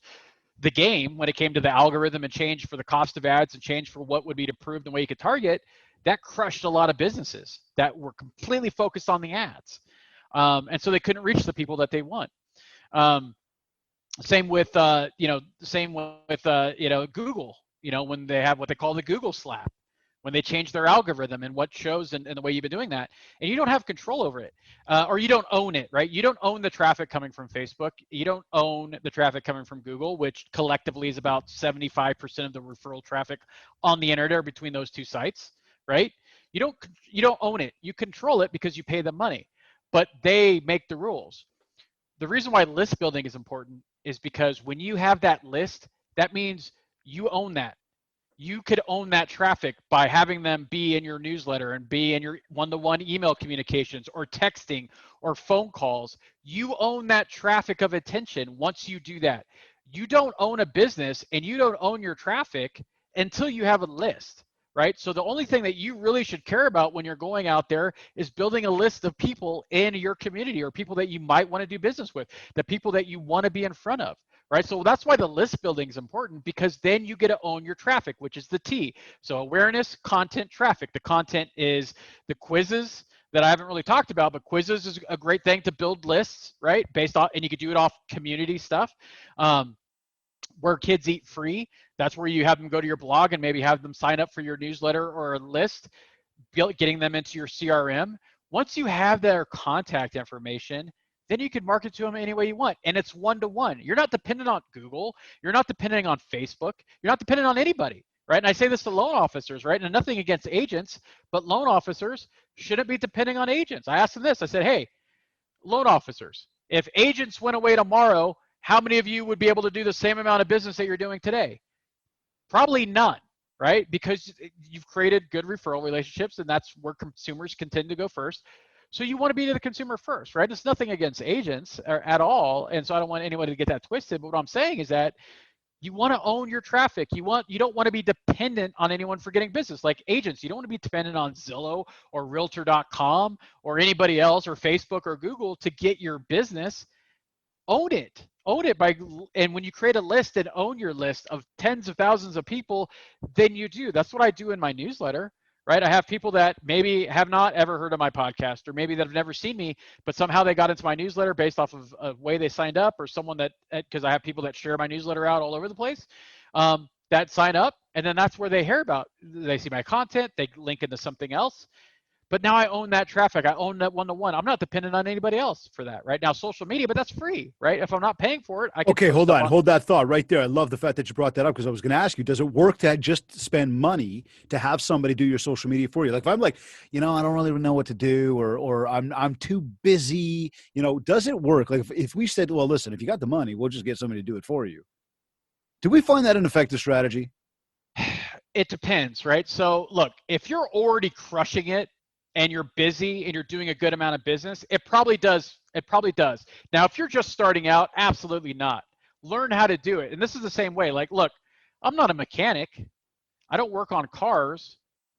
the game, when it came to the algorithm and changed for the cost of ads and changed for what would be approved and what you could target, that crushed a lot of businesses that were completely focused on the ads. And so they couldn't reach the people that they want. Same with Google, when they have what they call the Google slap, when they change their algorithm and what shows and the way you've been doing that, and you don't have control over it, or you don't own it, right? You don't own the traffic coming from Facebook. You don't own the traffic coming from Google, which collectively is about 75% of the referral traffic on the internet between those two sites, right? You don't own it. You control it because you pay them money, but they make the rules. The reason why list building is important is because when you have that list, that means you own that. You could own that traffic by having them be in your newsletter and be in your one-to-one email communications or texting or phone calls. You own that traffic of attention once you do that. You don't own a business and you don't own your traffic until you have a list, right? So the only thing that you really should care about when you're going out there is building a list of people in your community or people that you might want to do business with, the people that you want to be in front of, right? So that's why the list building is important, because then you get to own your traffic, which is the T. So awareness, content, traffic. The content is the quizzes that I haven't really talked about, but quizzes is a great thing to build lists, right? Based off, and you could do it off community stuff. Where kids eat free, that's where you have them go to your blog and maybe have them sign up for your newsletter or a list, getting them into your CRM. Once you have their contact information, then you can market to them any way you want. And it's one-to-one. You're not dependent on Google. You're not depending on Facebook. You're not dependent on anybody, right? And I say this to loan officers, right? And nothing against agents, but loan officers shouldn't be depending on agents. I asked them this. I said, hey, loan officers, if agents went away tomorrow, how many of you would be able to do the same amount of business that you're doing today? Probably none, right? Because you've created good referral relationships, and that's where consumers can tend to go first. So you want to be to the consumer first, right? It's nothing against agents at all, and so I don't want anyone to get that twisted. But what I'm saying is that you want to own your traffic. You don't want to be dependent on anyone for getting business. Like agents, you don't want to be dependent on Zillow or Realtor.com or anybody else or Facebook or Google to get your business. Own it and when you create a list and own your list of tens of thousands of people, then you do. That's what I do in my newsletter, right? I have people that maybe have not ever heard of my podcast, or maybe that have never seen me, but somehow they got into my newsletter based off of a way they signed up, or someone that, because I have people that share my newsletter out all over the place, that sign up, and then that's where they hear about, they see my content, they link into something else. But now I own that traffic. I own that one-to-one. I'm not dependent on anybody else for that, right? Now, social media, but that's free, right? If I'm not paying for it, I can. Okay, hold on. Hold that thought right there. I love the fact that you brought that up, because I was going to ask you, does it work to just spend money to have somebody do your social media for you? Like if I'm like, I don't really know what to do, or I'm too busy, does it work? Like if we said, well, listen, if you got the money, we'll just get somebody to do it for you. Do we find that an effective strategy? It depends, right? So look, if you're already crushing it, and you're busy and you're doing a good amount of business, it probably does. It probably does. Now, if you're just starting out, absolutely not. Learn how to do it. And this is the same way. Like, look, I'm not a mechanic. I don't work on cars,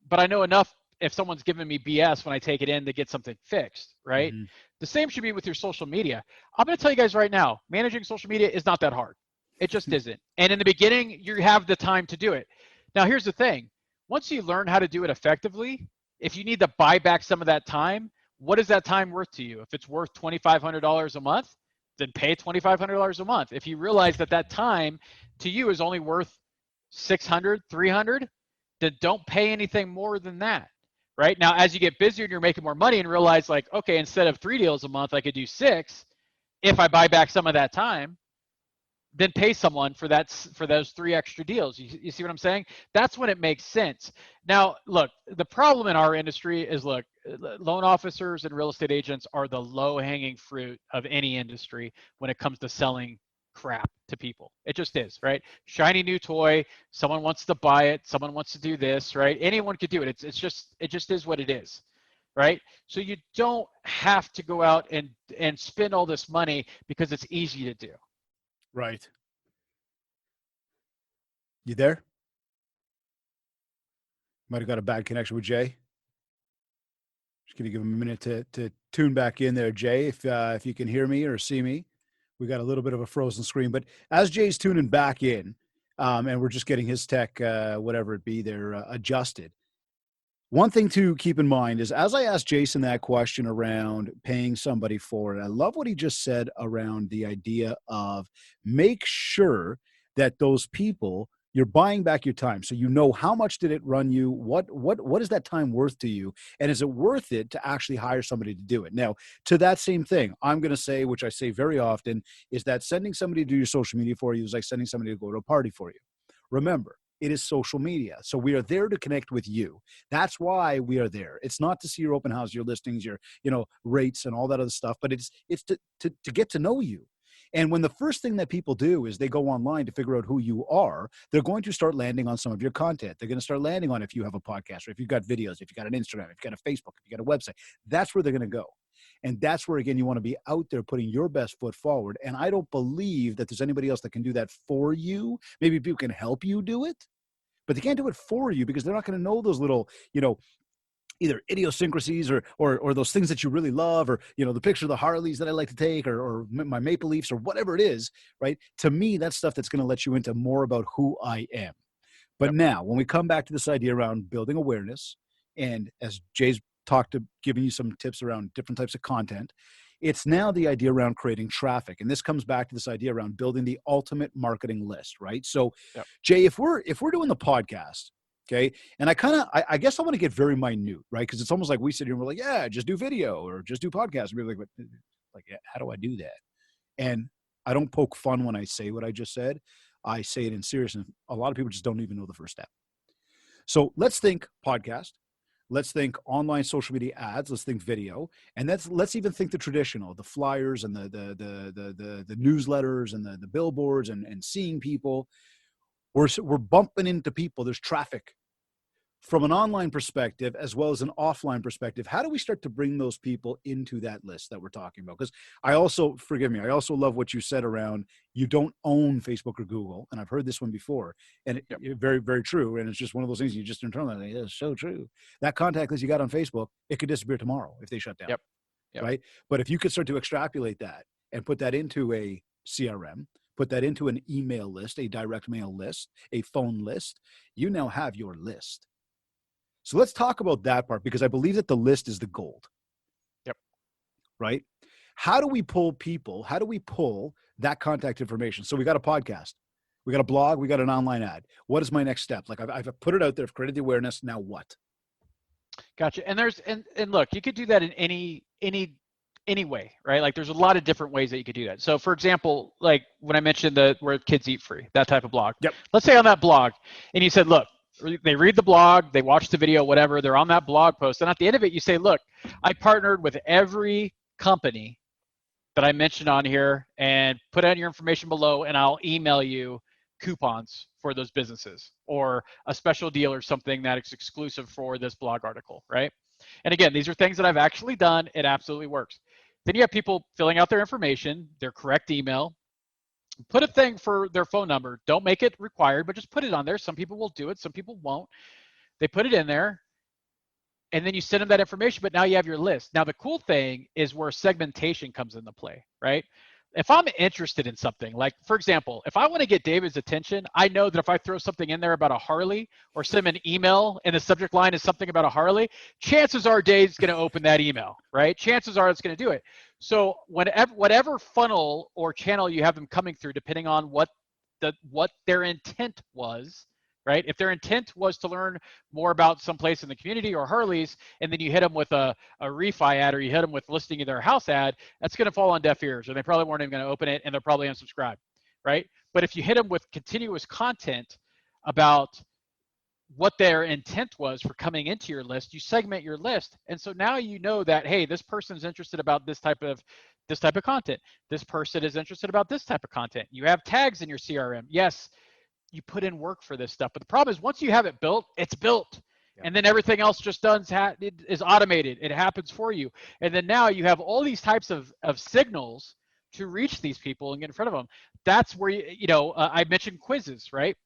but I know enough if someone's giving me BS when I take it in to get something fixed, right? Mm-hmm. The same should be with your social media. I'm going to tell you guys right now, managing social media is not that hard. It just isn't. And in the beginning, you have the time to do it. Now, here's the thing. Once you learn how to do it effectively, if you need to buy back some of that time, what is that time worth to you? If it's worth $2,500 a month, then pay $2,500 a month. If you realize that that time to you is only worth $600, $300, then don't pay anything more than that, right? Now, as you get busier and you're making more money and realize like, okay, instead of 3 deals a month, I could do 6 if I buy back some of that time, then pay someone for those 3 extra deals. You see what I'm saying? That's when it makes sense. Now, look, the problem in our industry is, look, loan officers and real estate agents are the low-hanging fruit of any industry when it comes to selling crap to people. It just is, right? Shiny new toy. Someone wants to buy it. Someone wants to do this, right? Anyone could do it. It just is what it is, right? So you don't have to go out and spend all this money because it's easy to do. Right. You there? Might have got a bad connection with Jay. Just going to give him a minute to tune back in there, Jay, if you can hear me or see me. We got a little bit of a frozen screen. But as Jay's tuning back in, and we're just getting his tech, whatever it be there, adjusted, one thing to keep in mind is, as I asked Jason that question around paying somebody for it, I love what he just said around the idea of make sure that those people, you're buying back your time. So you know, how much did it run you? What is that time worth to you? And is it worth it to actually hire somebody to do it? Now, to that same thing, I'm going to say, which I say very often, is that sending somebody to do your social media for you is like sending somebody to go to a party for you. Remember, it is social media. So we are there to connect with you. That's why we are there. It's not to see your open house, your listings, your, rates and all that other stuff, but it's to get to know you. And when the first thing that people do is they go online to figure out who you are, they're going to start landing on some of your content. They're going to start landing on if you have a podcast, or if you've got videos, if you've got an Instagram, if you've got a Facebook, if you've got a website. That's where they're going to go. And that's where, again, you want to be out there putting your best foot forward. And I don't believe that there's anybody else that can do that for you. Maybe people can help you do it, but they can't do it for you because they're not going to know those little, either idiosyncrasies or those things that you really love, or, the picture of the Harleys that I like to take, or my Maple Leafs, or whatever it is, right? To me, that's stuff that's going to let you into more about who I am. But now, when we come back to this idea around building awareness, and as Jay's giving you some tips around different types of content, it's now the idea around creating traffic. And this comes back to this idea around building the ultimate marketing list, right? So, Jay, if we're doing the podcast, okay, and I guess I want to get very minute, right? Because it's almost like we sit here and we're like, yeah, just do video or just do podcast. And we're like, yeah, how do I do that? And I don't poke fun when I say what I just said. I say it in seriousness. A lot of people just don't even know the first step. So let's think podcast. Let's think online social media ads. Let's think video, and let's even think the traditional, the flyers and the newsletters and the billboards and seeing people. We're bumping into people. There's traffic from an online perspective as well as an offline perspective. How do we start to bring those people into that list that we're talking about? Because I also love what you said around you don't own Facebook or Google. And I've heard this one before, and it very, very true. And it's just one of those things you just internalize. It's so true. That contact list you got on Facebook, it could disappear tomorrow if they shut down. Yep. Right. But if you could start to extrapolate that and put that into a CRM, put that into an email list, a direct mail list, a phone list, you now have your list. So let's talk about that part, because I believe that the list is the gold. Yep. Right? How do we pull people? How do we pull that contact information? So we got a podcast, we got a blog, we got an online ad. What is my next step? Like I've put it out there, I've created the awareness. Now what? Gotcha. And and look, you could do that in any way, right? Like there's a lot of different ways that you could do that. So for example, like when I mentioned where kids eat free, that type of blog. Yep. Let's say on that blog, and you said, look, they read the blog, they watch the video, whatever, they're on that blog post. And at the end of it, you say, look, I partnered with every company that I mentioned on here, and put out your information below, and I'll email you coupons for those businesses, or a special deal or something that is exclusive for this blog article, right? And again, these are things that I've actually done. It absolutely works. Then you have people filling out their information, their correct email. Put a thing for their phone number. Don't make it required, but just put it on there. Some people will do it, some people won't. They put it in there, and then you send them that information, but now you have your list. Now, the cool thing is where segmentation comes into play, right? If I'm interested in something, like, for example, if I want to get David's attention, I know that if I throw something in there about a Harley, or send him an email and the subject line is something about a Harley, chances are Dave's going to open that email, right? Chances are it's going to do it. So whatever funnel or channel you have them coming through, depending on what their intent was, right? If their intent was to learn more about someplace in the community or Harleys, and then you hit them with a refi ad, or you hit them with listing of their house ad, that's going to fall on deaf ears, or they probably weren't even going to open it, and they're probably unsubscribe, right? But if you hit them with continuous content about what their intent was for coming into your list, you segment your list. And so now you know that, hey, this person's interested about this type of content. This person is interested about this type of content. You have tags in your CRM. Yes, you put in work for this stuff. But the problem is, once you have it built, it's built. Yeah. And then everything else just is automated. It happens for you. And then now you have all these types of signals to reach these people and get in front of them. That's where, I mentioned quizzes, right?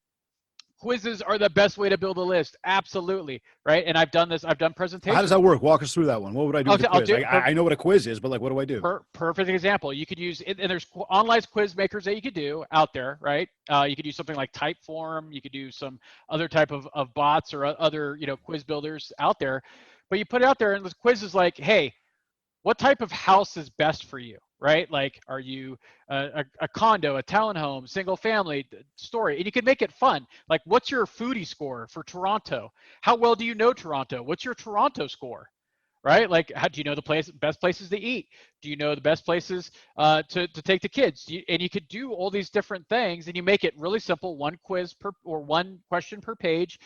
Quizzes are the best way to build a list. Absolutely. Right. And I've done presentations. How does that work? Walk us through that one. What would I do with a quiz? I know what a quiz is, but like, what do I do? Perfect example. You could use, and there's online quiz makers that you could do out there, right? You could use something like Typeform. You could do some other type of bots or other, quiz builders out there. But you put it out there, and the quiz is like, hey, what type of house is best for you? Right? Like, are you a condo, a townhome, single family, story? And you can make it fun. Like, what's your foodie score for Toronto? How well do you know Toronto? What's your Toronto score? right? Like, how do you know the best places to eat? Do you know the best places to take the kids? And you could do all these different things, and you make it really simple: one quiz per or one question per page.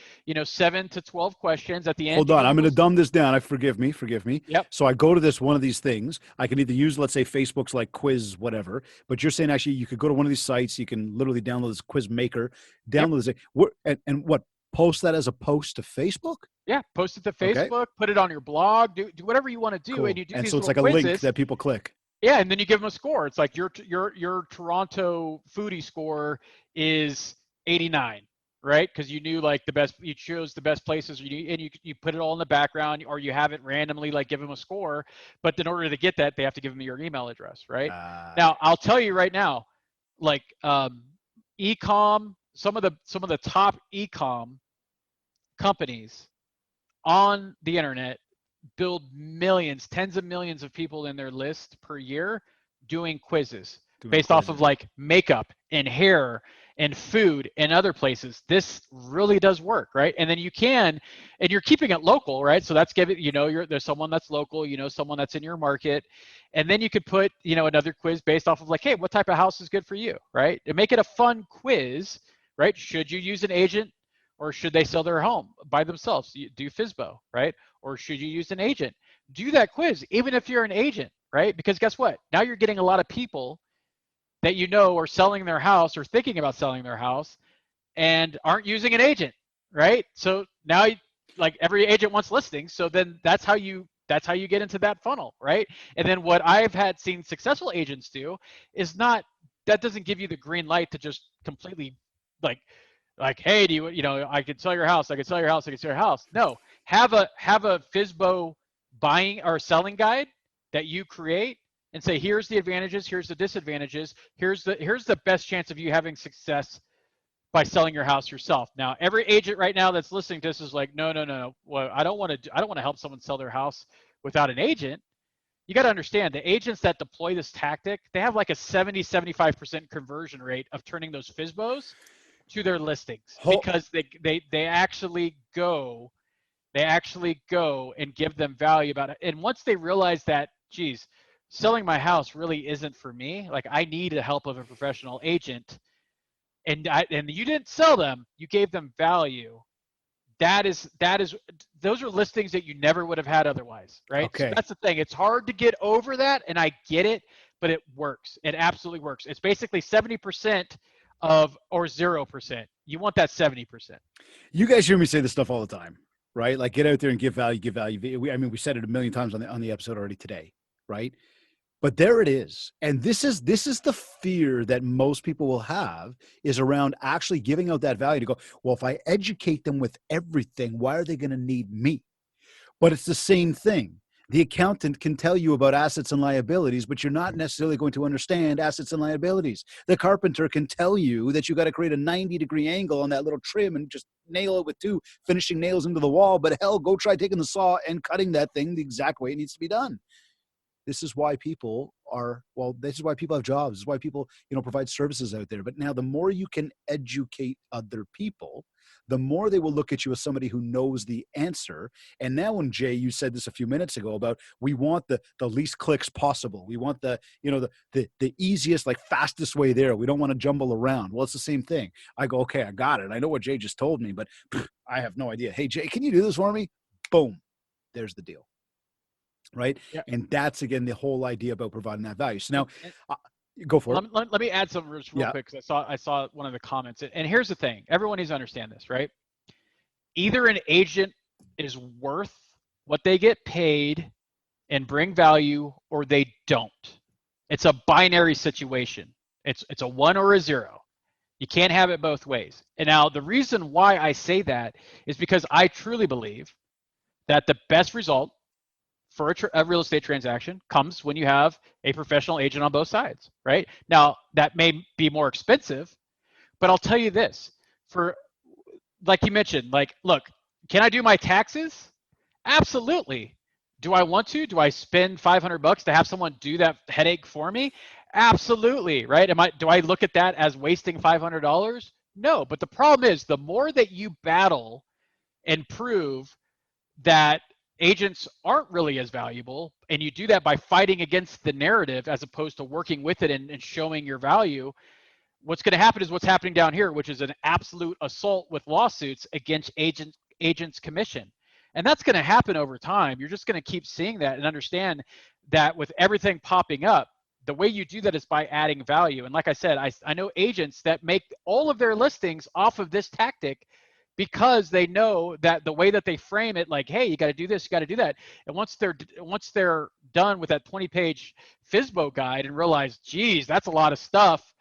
7 to 12 questions. At the end, Hold you on, give I'm them going a to dumb this down. Forgive me. yep. So I go to one of these things. I can either use, let's say, Facebook's like quiz, whatever. But you're saying actually you could go to one of these sites. You can literally download this quiz maker, Yep. download this, and what, post that as a post to Facebook? Yeah, post it to Okay, Facebook, put it on your blog, do whatever you want to do, and cool. you do And so these it's little like a link quizzes. that people click. Yeah, and then you give them a score. It's like your Toronto foodie score is 89, right? Because you knew like you chose the best places, and you put it all in the background, or you have it randomly like give them a score. But in order to get that, they have to give them your email address, right? Now, I'll tell you right now, like ecom, some of the top ecom companies on the internet build millions, tens of millions of people in their list per year doing quizzes based off of like makeup and hair and food and other places. This really does work, right? And then and you're keeping it local, right? So that's there's someone that's local, someone that's in your market. And then you could put, another quiz based off of like, hey, what type of house is good for you, right? And make it a fun quiz, right? Should you use an agent, or should they sell their home by themselves? Do FSBO, right? Or should you use an agent? Do that quiz, even if you're an agent, right? Because guess what? Now you're getting a lot of people that are selling their house or thinking about selling their house and aren't using an agent, right? So now, like, every agent wants listings. So then that's how you get into that funnel, right? And then what I've seen successful agents do is that doesn't give you the green light to just completely like, hey, I could sell your house, I could sell your house, I could sell your house. No, have a FSBO buying or selling guide that you create and say, here's the advantages, here's the disadvantages, here's the best chance of you having success by selling your house yourself. Now, every agent right now that's listening to this is like, no. Well, I don't want to help someone sell their house without an agent. You got to understand, the agents that deploy this tactic, they have like a 75% conversion rate of turning those FSBOs to their listings, because they actually go and give them value about it. And once they realize that, geez, selling my house really isn't for me, like, I need the help of a professional agent, and you didn't sell them, you gave them value. Those are listings that you never would have had otherwise, right? Okay. So that's the thing. It's hard to get over that, and I get it, but it works. It absolutely works. It's basically 70% or 0%. You want that 70%. You guys hear me say this stuff all the time, right? Like, get out there and give value, give value. We said it a million times on the episode already today, right? But there it is. And this is the fear that most people will have, is around actually giving out that value, to go, well, if I educate them with everything, why are they going to need me? But it's the same thing. The accountant can tell you about assets and liabilities, but you're not necessarily going to understand assets and liabilities. The carpenter can tell you that you got to create a 90-degree angle on that little trim and just nail it with 2 finishing nails into the wall. But hell, go try taking the saw and cutting that thing the exact way it needs to be done. This is why people have jobs. This is why people, provide services out there. But now the more you can educate other people, the more they will look at you as somebody who knows the answer. And now, when Jay, you said this a few minutes ago about, we want the least clicks possible. We want the easiest, like, fastest way there. We don't want to jumble around. Well, it's the same thing. I go, okay, I got it. I know what Jay just told me, but I have no idea. Hey, Jay, can you do this for me? Boom. There's the deal. Right. Yeah. And that's, again, the whole idea about providing that value. So now go for it. Let me add some real quick, because I saw one of the comments. And here's the thing. Everyone needs to understand this, right? Either an agent is worth what they get paid and bring value, or they don't. It's a binary situation. It's a 1 or a 0. You can't have it both ways. And now the reason why I say that is because I truly believe that the best result for a real estate transaction comes when you have a professional agent on both sides, right? Now, that may be more expensive, but I'll tell you this, like you mentioned, like, look, can I do my taxes? Absolutely. Do I want to? Do I spend $500 to have someone do that headache for me? Absolutely, right? Do I look at that as wasting $500? No, but the problem is, the more that you battle and prove that agents aren't really as valuable, and you do that by fighting against the narrative as opposed to working with it and showing your value, what's going to happen is what's happening down here, which is an absolute assault with lawsuits against agents' commission. And that's going to happen over time. You're just going to keep seeing that and understand that with everything popping up, the way you do that is by adding value. And like I said, I know agents that make all of their listings off of this tactic because they know that the way that they frame it, like, hey, you got to do this, you got to do that. And once they're done with that 20-page FSBO guide and realize, geez, that's a lot of stuff,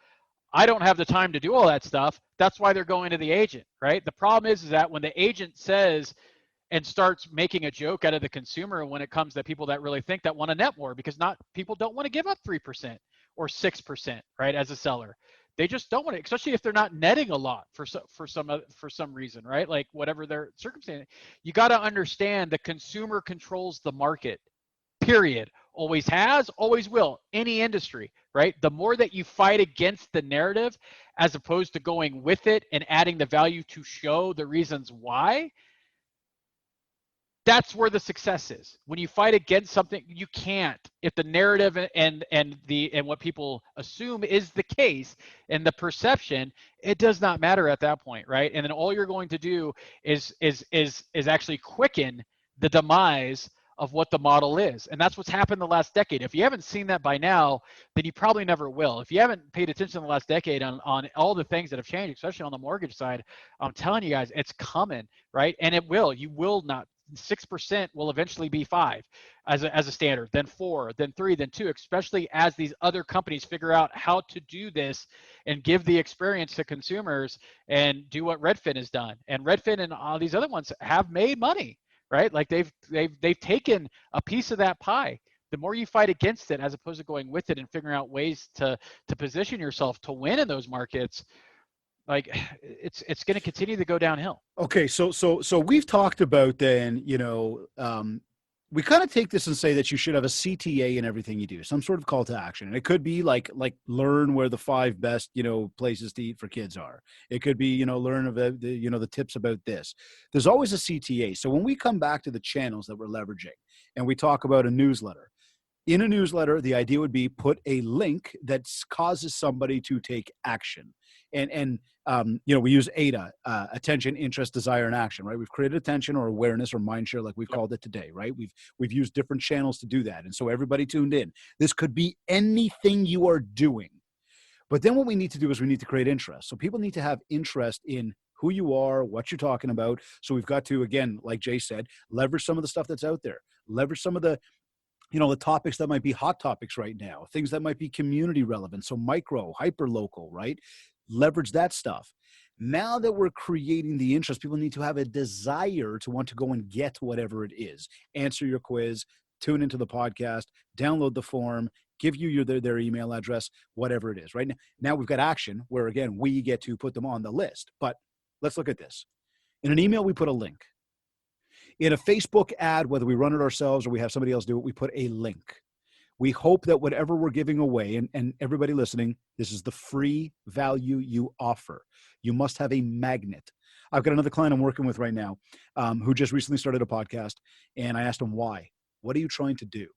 I don't have the time to do all that stuff. That's why they're going to the agent, right? The problem is that when the agent says and starts making a joke out of the consumer when it comes to people that really think that want to net more, because not people don't want to give up 3% or 6%, right? As a seller, they just don't want to, especially if they're not netting a lot for some reason, right? Like whatever their circumstance. You got to understand the consumer controls the market. Period. Always has, always will. Any industry, right? The more that you fight against the narrative as opposed to going with it and adding the value to show the reasons why, that's where the success is. When you fight against something, you can't. If the narrative and what people assume is the case and the perception, it does not matter at that point, right? And then all you're going to do is actually quicken the demise of what the model is. And that's what's happened the last decade. If you haven't seen that by now, then you probably never will. If you haven't paid attention in the last decade on all the things that have changed, especially on the mortgage side, I'm telling you guys, it's coming, right? And it will. You will not. 6% will eventually be 5 as a standard, then 4, then 3, then 2, especially as these other companies figure out how to do this and give the experience to consumers and do what Redfin has done. And Redfin and all these other ones have made money, right? Like they've taken a piece of that pie. The more you fight against it as opposed to going with it and figuring out ways to position yourself to win in those markets, like it's going to continue to go downhill. Okay. So we've talked about then, we kind of take this and say that you should have a CTA in everything you do, some sort of call to action. And it could be like learn where the 5 best, places to eat for kids are. It could be, learn of the tips about this. There's always a CTA. So when we come back to the channels that we're leveraging and we talk about a newsletter, in a newsletter, the idea would be put a link that causes somebody to take action. And we use ADA, attention, interest, desire, and action, right? We've created attention or awareness or mindshare, like we've called it today, right? We've used different channels to do that. And so everybody tuned in. This could be anything you are doing. But then what we need to do is we need to create interest. So people need to have interest in who you are, what you're talking about. So we've got to, again, like Jay said, leverage some of the stuff that's out there. Leverage some of the the topics that might be hot topics right now, things that might be community relevant. So micro, hyper local, right? Leverage that stuff. Now that we're creating the interest, people need to have a desire to want to go and get whatever it is. Answer your quiz, tune into the podcast, download the form, give you their email address, whatever it is, right? Now we've got action where, again, we get to put them on the list. But let's look at this. In an email, we put a link. In a Facebook ad, whether we run it ourselves or we have somebody else do it, we put a link. We hope that whatever we're giving away, and everybody listening, this is the free value you offer. You must have a magnet. I've got another client I'm working with right now who just recently started a podcast, and I asked him why. What are you trying to do?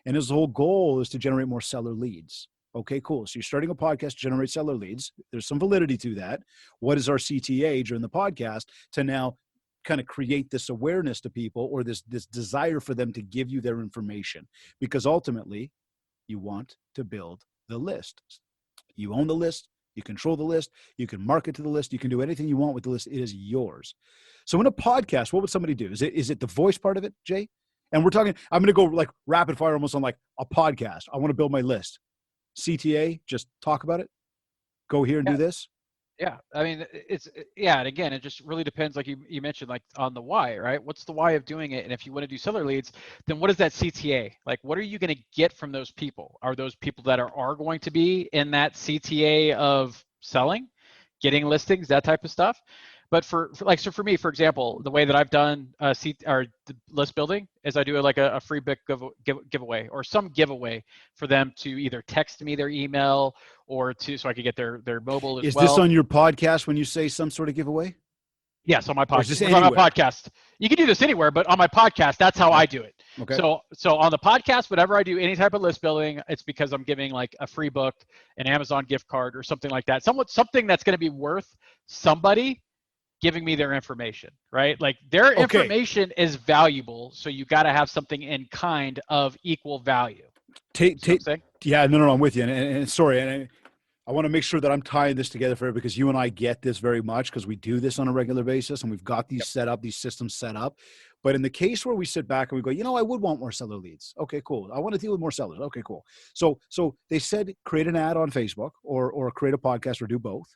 And his whole goal is to generate more seller leads. Okay, cool. So you're starting a podcast to generate seller leads. There's some validity to that. What is our CTA during the podcast to now kind of create this awareness to people or this desire for them to give you their information? Because ultimately you want to build the list. You own the list, you control the list, you can market to the list, you can do anything you want with the list. It is yours. So in a podcast, what would somebody do? Is it the voice part of it, Jay? And we're talking, I'm going to go like rapid fire almost on like a podcast. I want to build my list. CTA, just talk about it. Go here and do this. Yeah, I mean, and again, it just really depends, like you mentioned, like on the why, right? What's the why of doing it? And if you want to do seller leads, then what is that CTA? Like, what are you going to get from those people? Are those people that are going to be in that CTA of selling, getting listings, that type of stuff? But for me, for example, the way that I've done the list building is I do a free book giveaway or some giveaway for them to either text me their email or so I could get their mobile as well. Is this on your podcast when you say some sort of giveaway? Yes, on my Or is this podcast. On my anywhere? podcast, you can do this anywhere, but on my podcast, that's how I do it. Okay. So on the podcast, whenever I do any type of list building, it's because I'm giving like a free book, an Amazon gift card, or something like that. Something that's going to be worth somebody giving me their information, right? Like their information is valuable, so you got to have something in kind of equal value. Yeah, no, I'm with you. And sorry, and I want to make sure that I'm tying this together for you, because you and I get this very much because we do this on a regular basis and we've got these set up, these systems set up. But in the case where we sit back and we go, I would want more seller leads. Okay, cool. I want to deal with more sellers. Okay, cool. So they said create an ad on Facebook or create a podcast or do both.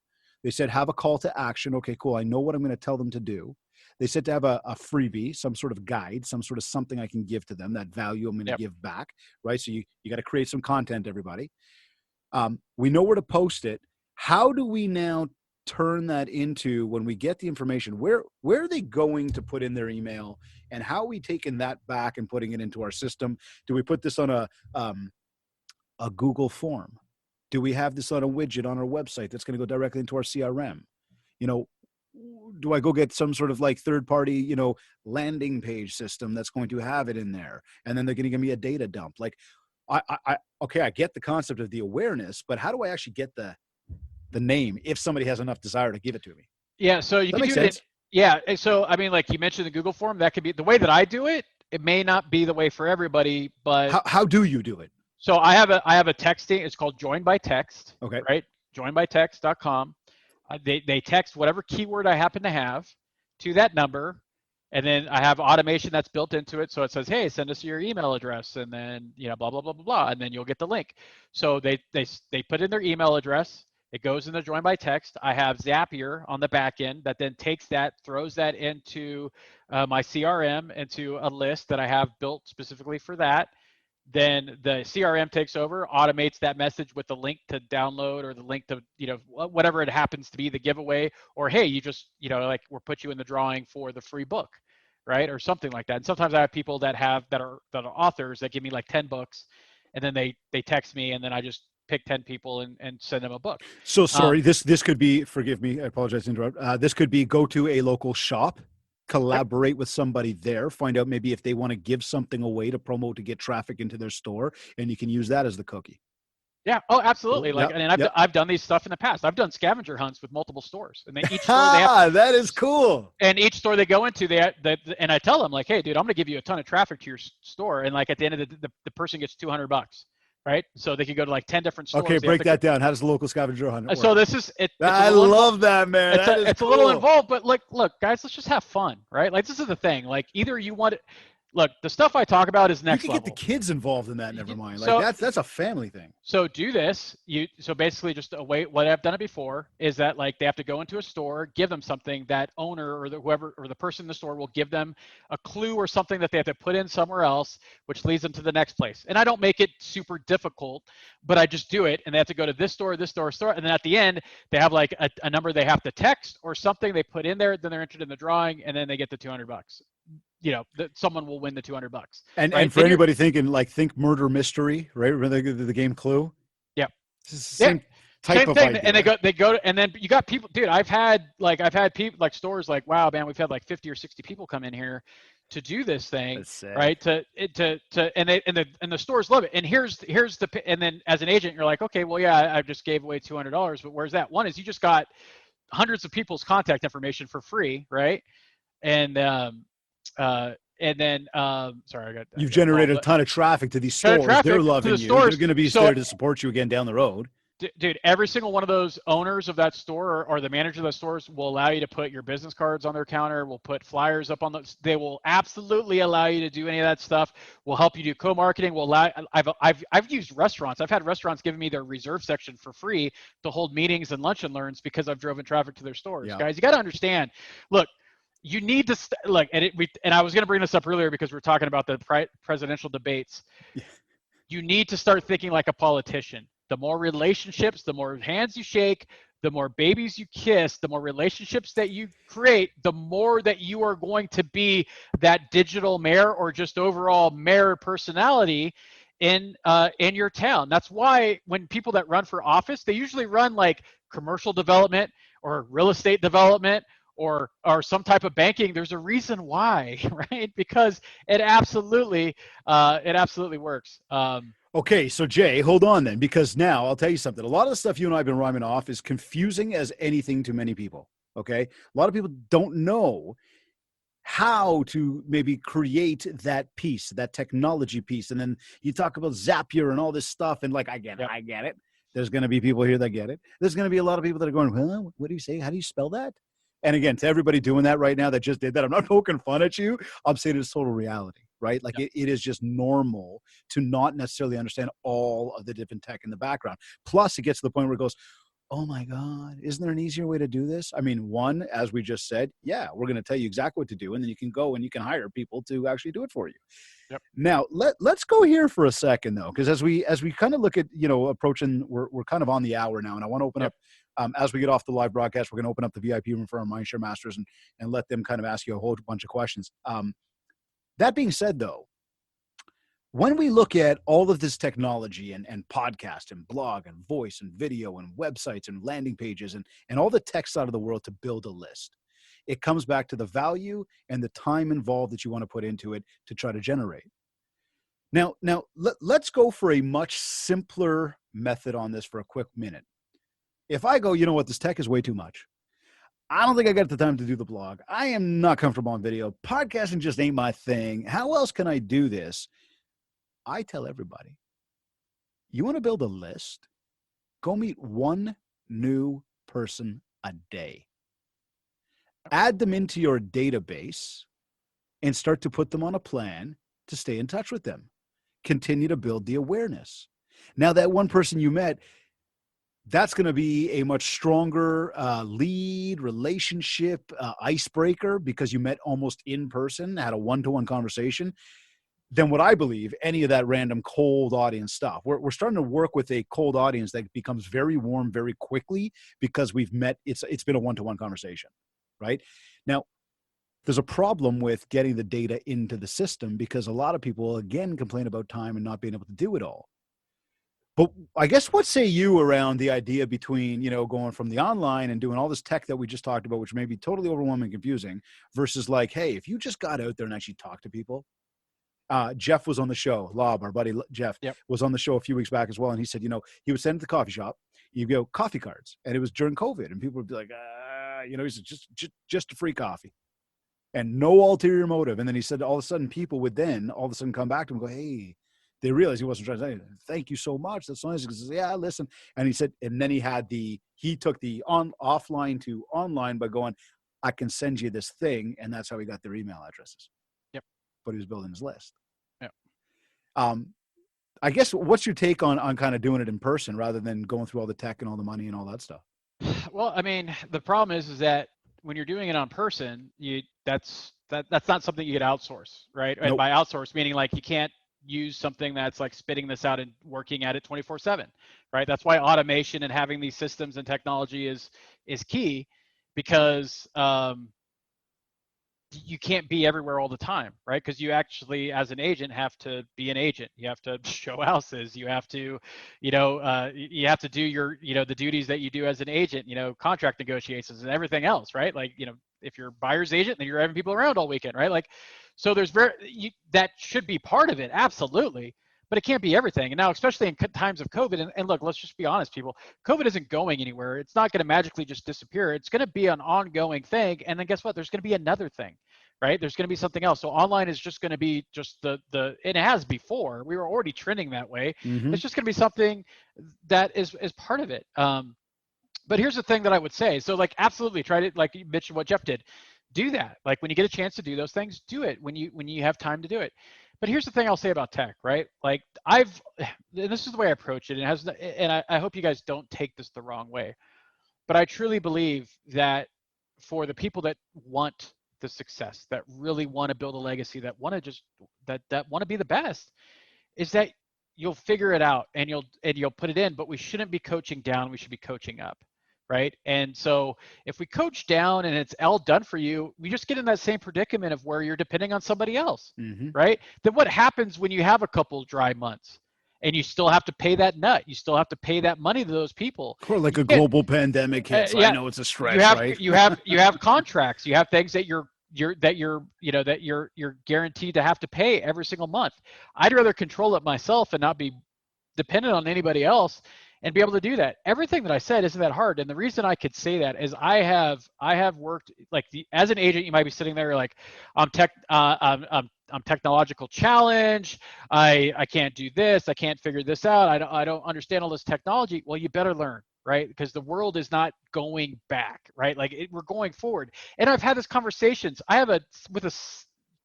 They said have a call to action. Okay, cool. I know what I'm going to tell them to do. They said to have a freebie, some sort of guide, some sort of something I can give to them, that value I'm going to give back, right? So you got to create some content, everybody. We know where to post it. How do we now turn that into, when we get the information, where are they going to put in their email, and how are we taking that back and putting it into our system? Do we put this on a Google form? Do we have this on a widget on our website that's going to go directly into our CRM? Do I go get some sort of like third party, landing page system that's going to have it in there, and then they're going to give me a data dump? Like, I get the concept of the awareness, but how do I actually get the name if somebody has enough desire to give it to me? Yeah, so you can do it. Yeah, so I mean, like you mentioned the Google form, that could be the way that I do it. It may not be the way for everybody, but how do you do it? So I have a texting. It's called Join by Text. Okay. Right. Joinbytext.com. They text whatever keyword I happen to have to that number, and then I have automation that's built into it. So it says, hey, send us your email address, and then blah blah blah blah blah, and then you'll get the link. So they put in their email address. It goes in the Join by Text. I have Zapier on the back end that then takes that, throws that into my CRM, into a list that I have built specifically for that. Then the CRM takes over, automates that message with the link to download, or the link to, whatever it happens to be, the giveaway, or, hey, you just, like we'll put you in the drawing for the free book, right? Or something like that. And sometimes I have people that are authors that give me like 10 books, and then they text me, and then I just pick 10 people and send them a book. So sorry, this could be, forgive me, I apologize to interrupt. This could be go to a local shop, collaborate with somebody there, find out maybe if they want to give something away to promote, to get traffic into their store, and you can use that as the cookie. Yeah. Oh, absolutely. Cool. I've done these stuff in the past. I've done scavenger hunts with multiple stores, and then each store they have, that is cool. And each store they go into, and I tell them like, hey, dude, I'm going to give you a ton of traffic to your store, and like at the end of the person gets $200. Right, so they could go to like 10 different stores. Okay, break that down. How does the local scavenger hunt work? So this is it. I love that, man. It's a little involved, but look, guys, let's just have fun, right? Like this is the thing. Like either you want it. Look, the stuff I talk about is next level. You can get the kids involved in that. Never mind. Like that's a family thing. So do this. So basically, just what I've done it before is that like they have to go into a store, give them something. That owner or whoever or the person in the store will give them a clue or something that they have to put in somewhere else, which leads them to the next place. And I don't make it super difficult, but I just do it. And they have to go to this store, and then at the end they have like a number they have to text or something they put in there. Then they're entered in the drawing, and then they get the $200. That someone will win the $200. And right? And for anybody thinking, like, think murder mystery, right? Remember the game Clue? Yep. Same type of thing. idea. And they go, and then you got people, dude. I've had people like stores like, wow, man, we've had like 50 or 60 people come in here to do this thing, right? And the stores love it. And here's and then as an agent, you're like, okay, well, yeah, I just gave away $200, but where's that? One is you just got hundreds of people's contact information for free, right? And then you've generated a ton of traffic to these stores. They're loving you. They're going to be there to support you again down the road. Dude, every single one of those owners of that store or the manager of those stores will allow you to put your business cards on their counter. Will put flyers up on those. They will absolutely allow you to do any of that stuff. Will help you do co-marketing. Will allow. I've used restaurants. I've had restaurants giving me their reserve section for free to hold meetings and lunch and learns because I've driven traffic to their stores. Yeah. Guys, you got to understand. Look. You need to and I was going to bring this up earlier because we're talking about the presidential debates. Yeah. You need to start thinking like a politician. The more relationships, the more hands you shake, the more babies you kiss, the more relationships that you create, the more that you are going to be that digital mayor or just overall mayor personality in your town. That's why when people that run for office, they usually run like commercial development or real estate development or some type of banking, there's a reason why, right? Because it absolutely works. Okay, so Jay, hold on then, because now I'll tell you something. A lot of the stuff you and I have been rhyming off is confusing as anything to many people. Okay, a lot of people don't know how to maybe create that piece, that technology piece. And then you talk about Zapier and all this stuff. And like, I get it. I get it. There's going to be people here that get it. There's going to be a lot of people that are going, well, what do you say? How do you spell that? And again, to everybody doing that right now that just did that, I'm not poking fun at you. I'm saying it's total reality, right? Like it is just normal to not necessarily understand all of the different tech in the background. Plus it gets to the point where it goes, oh my God, isn't there an easier way to do this? I mean, one, as we just said, yeah, we're going to tell you exactly what to do. And then you can go and you can hire people to actually do it for you. Yep. Now let's go here for a second though. Cause as we kind of look at, approaching, we're kind of on the hour now. And I want to open up, as we get off the live broadcast, we're going to open up the VIP room for our MindShare masters and let them kind of ask you a whole bunch of questions. That being said though, when we look at all of this technology and podcast and blog and voice and video and websites and landing pages and all the tech side of the world to build a list, it comes back to the value and the time involved that you want to put into it to try to generate. Now let's go for a much simpler method on this for a quick minute. If I go, you know what, this tech is way too much. I don't think I got the time to do the blog. I am not comfortable on video. Podcasting just ain't my thing. How else can I do this? I tell everybody, you want to build a list, go meet one new person a day. Add them into your database and start to put them on a plan to stay in touch with them. Continue to build the awareness. Now that one person you met, that's going to be a much stronger lead, relationship, icebreaker because you met almost in person, had a one-to-one conversation, than what I believe any of that random cold audience stuff. We're starting to work with a cold audience that becomes very warm very quickly because we've met. It's been a one-to-one conversation, right? Now, there's a problem with getting the data into the system because a lot of people, again, complain about time and not being able to do it all. But I guess what say you around the idea between, going from the online and doing all this tech that we just talked about, which may be totally overwhelming and confusing, versus like, hey, if you just got out there and actually talked to people. Jeff was on the show. Lob, our buddy Jeff, was on the show a few weeks back as well. And he said, he would send at the coffee shop, you go coffee cards. And it was during COVID. And people would be like, he said, just a free coffee. And no ulterior motive. And then he said all of a sudden people would then all of a sudden come back to him and go, hey, they realized he wasn't trying to say, thank you so much. That's so nice. He says, yeah, listen. And he said, and then he took the offline to online by going, I can send you this thing. And that's how he got their email addresses. But he was building his list. I guess what's your take on kind of doing it in person rather than going through all the tech and all the money and all that stuff? Well, I mean, the problem is that when you're doing it on person, that's not something you could outsource, right? Nope. And by outsource, meaning like you can't use something that's like spitting this out and working at it 24/7, right? That's why automation and having these systems and technology is key because you can't be everywhere all the time, right? Because you actually, as an agent, have to be an agent. You have to show houses. You have to, you have to do your, the duties that you do as an agent, contract negotiations and everything else, right? Like, if you're a buyer's agent, then you're having people around all weekend, right? Like, so there's that should be part of it, absolutely. But it can't be everything. And now, especially in times of COVID, and look, let's just be honest, people, COVID isn't going anywhere. It's not going to magically just disappear. It's going to be an ongoing thing. And then guess what? There's going to be another thing, right? There's going to be something else. So online is just going to be just it has before. We were already trending that way. Mm-hmm. It's just going to be something that is part of it. But here's the thing that I would say. So like, absolutely try to, like you mentioned what Jeff did, do that. Like when you get a chance to do those things, do it when you have time to do it. But here's the thing I'll say about tech, right? Like and this is the way I approach it. And I hope you guys don't take this the wrong way, but I truly believe that for the people that want the success, that really want to build a legacy, that want to just, that want to be the best, is that you'll figure it out and you'll put it in, but we shouldn't be coaching down. We should be coaching up. Right. And so if we coach down and it's all done for you, we just get in that same predicament of where you're depending on somebody else. Mm-hmm. Right. Then what happens when you have a couple dry months and you still have to pay that nut. You still have to pay that money to those people. Or like You a can't, global pandemic hits. I yeah, know it's a you stretch, have right? contracts. You have things that you're guaranteed to have to pay every single month. I'd rather control it myself and not be dependent on anybody else and be able to do that. Everything that I said isn't that hard. And the reason I could say that is I have worked like as an agent, you might be sitting there like I'm technological challenge. I can't do this. I can't figure this out. I don't understand all this technology. Well, you better learn, right? Because the world is not going back, right? Like we're going forward. And I've had these conversations. I have with a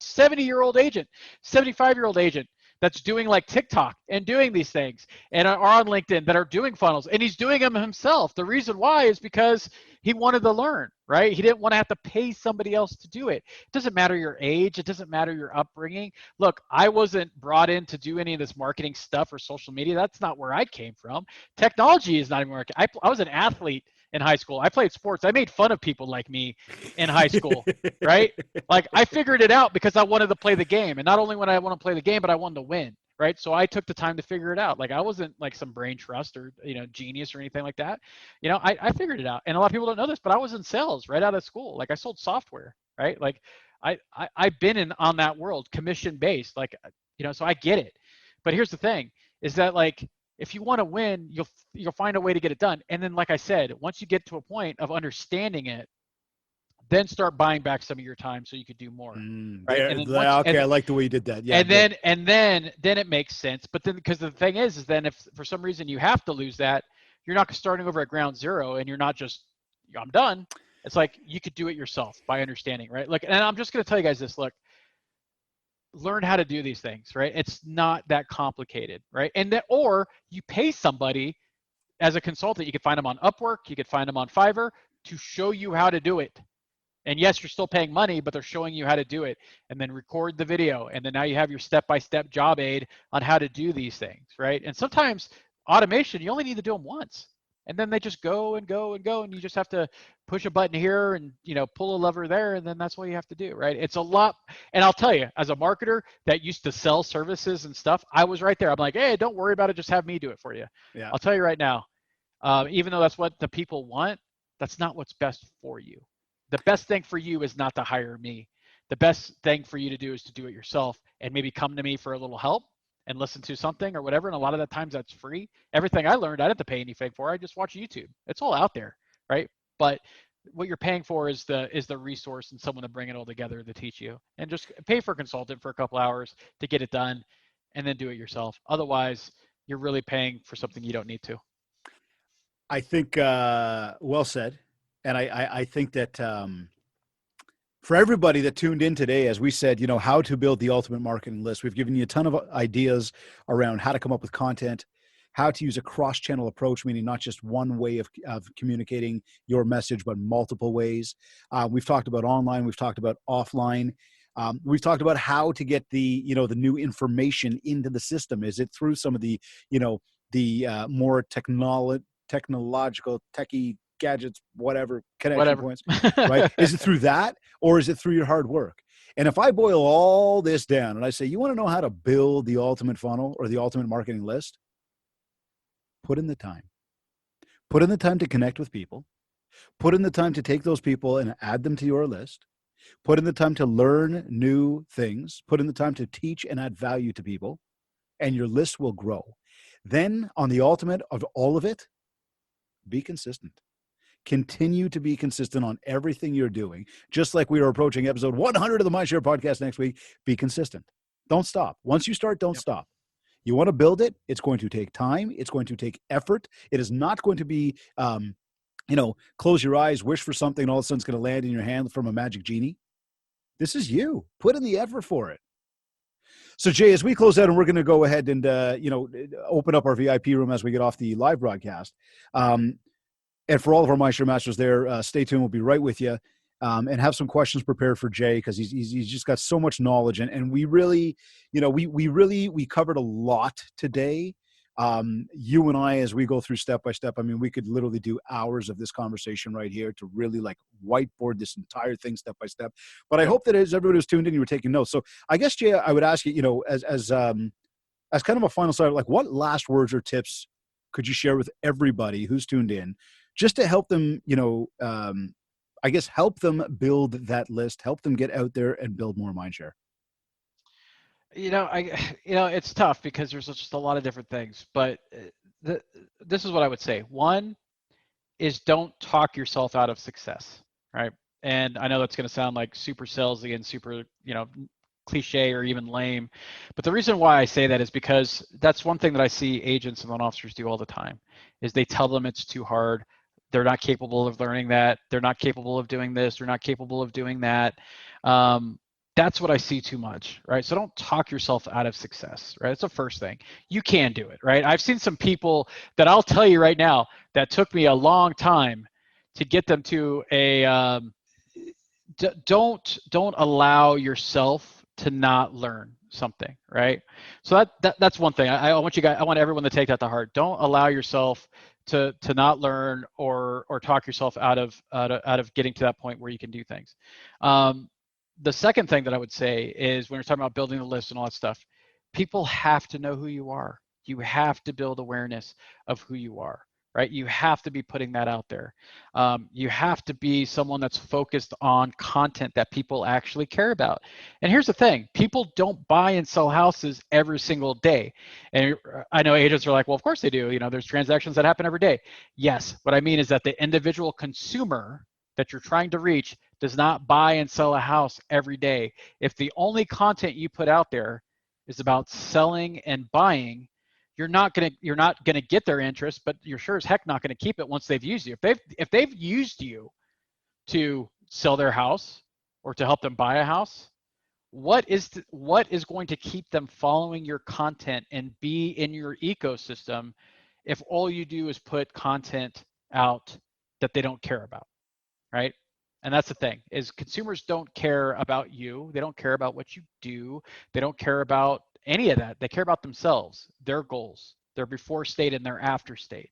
70-year-old agent, 75-year-old agent that's doing like TikTok and doing these things and are on LinkedIn that are doing funnels, and he's doing them himself. The reason why is because he wanted to learn, right? He didn't want to have to pay somebody else to do it. It doesn't matter your age. It doesn't matter your upbringing. Look, I wasn't brought in to do any of this marketing stuff or social media. That's not where I came from. Technology is not even where I was an athlete in high school. I played sports. I made fun of people like me in high school, right? Like I figured it out because I wanted to play the game. And not only when I want to play the game, but I wanted to win, right? So I took the time to figure it out. Like I wasn't like some brain trust or, genius or anything like that. I figured it out. And a lot of people don't know this, but I was in sales right out of school. Like I sold software, right? Like I've been on that world, commission based, like, so I get it. But here's the thing is that like, if you want to win, you'll find a way to get it done. And then, like I said, once you get to a point of understanding it, then start buying back some of your time so you could do more. Right. I like the way you did that. Yeah. And then it makes sense. But then, because the thing is then if for some reason you have to lose that, you're not starting over at ground zero and you're not just, I'm done. It's like you could do it yourself by understanding, right? Like, and I'm just going to tell you guys this, look, learn how to do these things, right? It's not that complicated, right? Or you pay somebody as a consultant. You could find them on Upwork, you could find them on Fiverr to show you how to do it. And yes, you're still paying money, but they're showing you how to do it. And then record the video. And then now you have your step-by-step job aid on how to do these things, right? And sometimes automation, you only need to do them once. And then they just go and go and go. And you just have to push a button here and, pull a lever there. And then that's what you have to do, right? It's a lot. And I'll tell you, as a marketer that used to sell services and stuff, I was right there. I'm like, hey, don't worry about it. Just have me do it for you. Yeah. I'll tell you right now, even though that's what the people want, that's not what's best for you. The best thing for you is not to hire me. The best thing for you to do is to do it yourself and maybe come to me for a little help and listen to something or whatever. And a lot of the times that's free. Everything I learned, I didn't have to pay anything for. I just watch YouTube. It's all out there, right? But what you're paying for is the resource and someone to bring it all together to teach you. And just pay for a consultant for a couple hours to get it done and then do it yourself. Otherwise, you're really paying for something you don't need to. I think well said. And I think that for everybody that tuned in today, as we said, how to build the ultimate marketing list, we've given you a ton of ideas around how to come up with content, how to use a cross-channel approach, meaning not just one way of communicating your message, but multiple ways. We've talked about online. We've talked about offline. We've talked about how to get the new information into the system. Is it through some of the, more technological, techie gadgets, whatever connection points, right? Is it through that, or is it through your hard work? And if I boil all this down and I say, you want to know how to build the ultimate funnel or the ultimate marketing list? Put in the time. Put in the time to connect with people. Put in the time to take those people and add them to your list. Put in the time to learn new things. Put in the time to teach and add value to people, and your list will grow. Then on the ultimate of all of it, be consistent. Continue to be consistent on everything you're doing. Just like we are approaching episode 100 of the MindShare podcast next week, be consistent. Don't stop. Once you start, don't stop. You want to build it. It's going to take time. It's going to take effort. It is not going to be, close your eyes, wish for something, and all of a sudden it's going to land in your hand from a magic genie. This is you. Put in the effort for it. So, Jay, as we close out, and we're going to go ahead and, open up our VIP room as we get off the live broadcast. And for all of our MindShare Masters there, stay tuned. We'll be right with you, and have some questions prepared for Jay, because he's just got so much knowledge. And we really, we covered a lot today. You and I, as we go through step by step, I mean, we could literally do hours of this conversation right here to really like whiteboard this entire thing step by step. But I hope that as everybody was tuned in, you were taking notes. So I guess, Jay, I would ask you, as as kind of a final side, like what last words or tips could you share with everybody who's tuned in just to help them, I guess, help them build that list, help them get out there and build more mindshare? It's tough because there's just a lot of different things, but this is what I would say. One is don't talk yourself out of success, right? And I know that's going to sound like super salesy and super, cliche or even lame, but the reason why I say that is because that's one thing that I see agents and loan officers do all the time is they tell them it's too hard. They're not capable of learning that. They're not capable of doing this. They're not capable of doing that. That's what I see too much, right? So don't talk yourself out of success, right? That's the first thing. You can do it, right? I've seen some people that I'll tell you right now that took me a long time to get them to a, don't allow yourself to not learn something, right? So that's one thing. I want everyone to take that to heart. Don't allow yourself to not learn or talk yourself out of getting to that point where you can do things. The second thing that I would say is when you're talking about building the list and all that stuff, people have to know who you are. You have to build awareness of who you are, right? You have to be putting that out there. You have to be someone that's focused on content that people actually care about. And here's the thing, people don't buy and sell houses every single day. And I know agents are like, well, of course they do. There's transactions that happen every day. Yes, what I mean is that the individual consumer that you're trying to reach does not buy and sell a house every day. If the only content you put out there is about selling and buying, you're not gonna get their interest, but you're sure as heck not gonna keep it once they've used you. If they've used you to sell their house or to help them buy a house, what is going to keep them following your content and be in your ecosystem if all you do is put content out that they don't care about, right? And that's the thing, is consumers don't care about you. They don't care about what you do. They don't care about any of that. They care about themselves, their goals, their before state and their after state.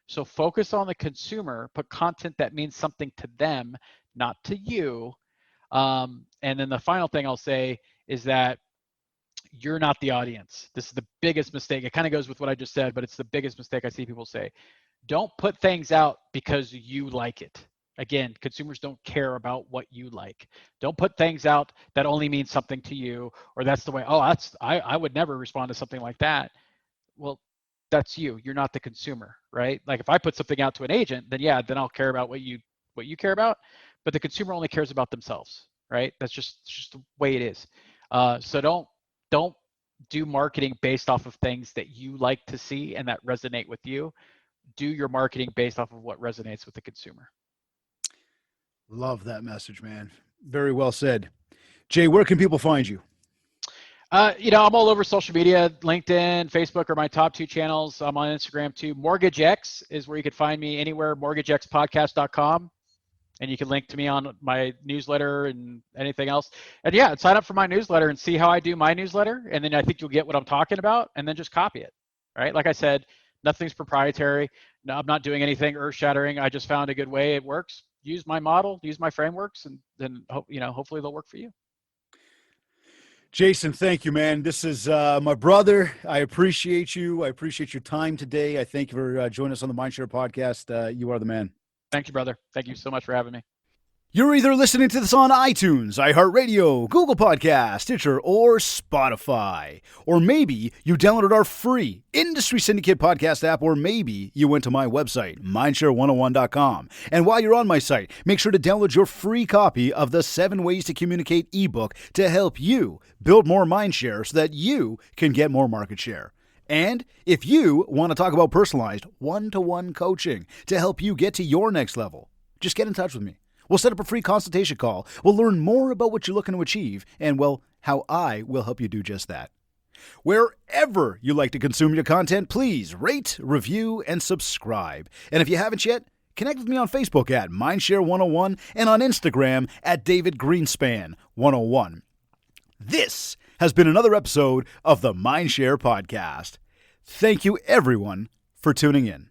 So focus on the consumer, put content that means something to them, not to you. And then the final thing I'll say is that you're not the audience. This is the biggest mistake. It kind of goes with what I just said, but it's the biggest mistake I see people say. Don't put things out because you like it. Again, consumers don't care about what you like. Don't put things out that only means something to you, or that's the way, I would never respond to something like that. Well, that's you. You're not the consumer, right? Like if I put something out to an agent, then I'll care about what you care about, but the consumer only cares about themselves, right? That's just the way it is. So don't do marketing based off of things that you like to see and that resonate with you. Do your marketing based off of what resonates with the consumer. Love that message, man. Very well said. Jay, where can people find you? I'm all over social media. LinkedIn, Facebook are my top two channels. I'm on Instagram too. MortgageX is where you can find me anywhere, mortgagexpodcast.com. And you can link to me on my newsletter and anything else. And sign up for my newsletter and see how I do my newsletter. And then I think you'll get what I'm talking about, and then just copy it, right? Like I said, nothing's proprietary. No, I'm not doing anything earth-shattering. I just found a good way it works. Use my model, use my frameworks, and then hopefully they'll work for you. Jason, thank you, man. This is my brother. I appreciate you. I appreciate your time today. I thank you for joining us on the MindShare podcast. You are the man. Thank you, brother. Thank you so much for having me. You're either listening to this on iTunes, iHeartRadio, Google Podcast, Stitcher, or Spotify. Or maybe you downloaded our free Industry Syndicate podcast app, or maybe you went to my website, mindshare101.com. And while you're on my site, make sure to download your free copy of the 7 Ways to Communicate ebook to help you build more mindshare so that you can get more market share. And if you want to talk about personalized one-to-one coaching to help you get to your next level, just get in touch with me. We'll set up a free consultation call. We'll learn more about what you're looking to achieve and, how I will help you do just that. Wherever you like to consume your content, please rate, review, and subscribe. And if you haven't yet, connect with me on Facebook at MindShare101 and on Instagram at DavidGreenspan101. This has been another episode of the MindShare Podcast. Thank you, everyone, for tuning in.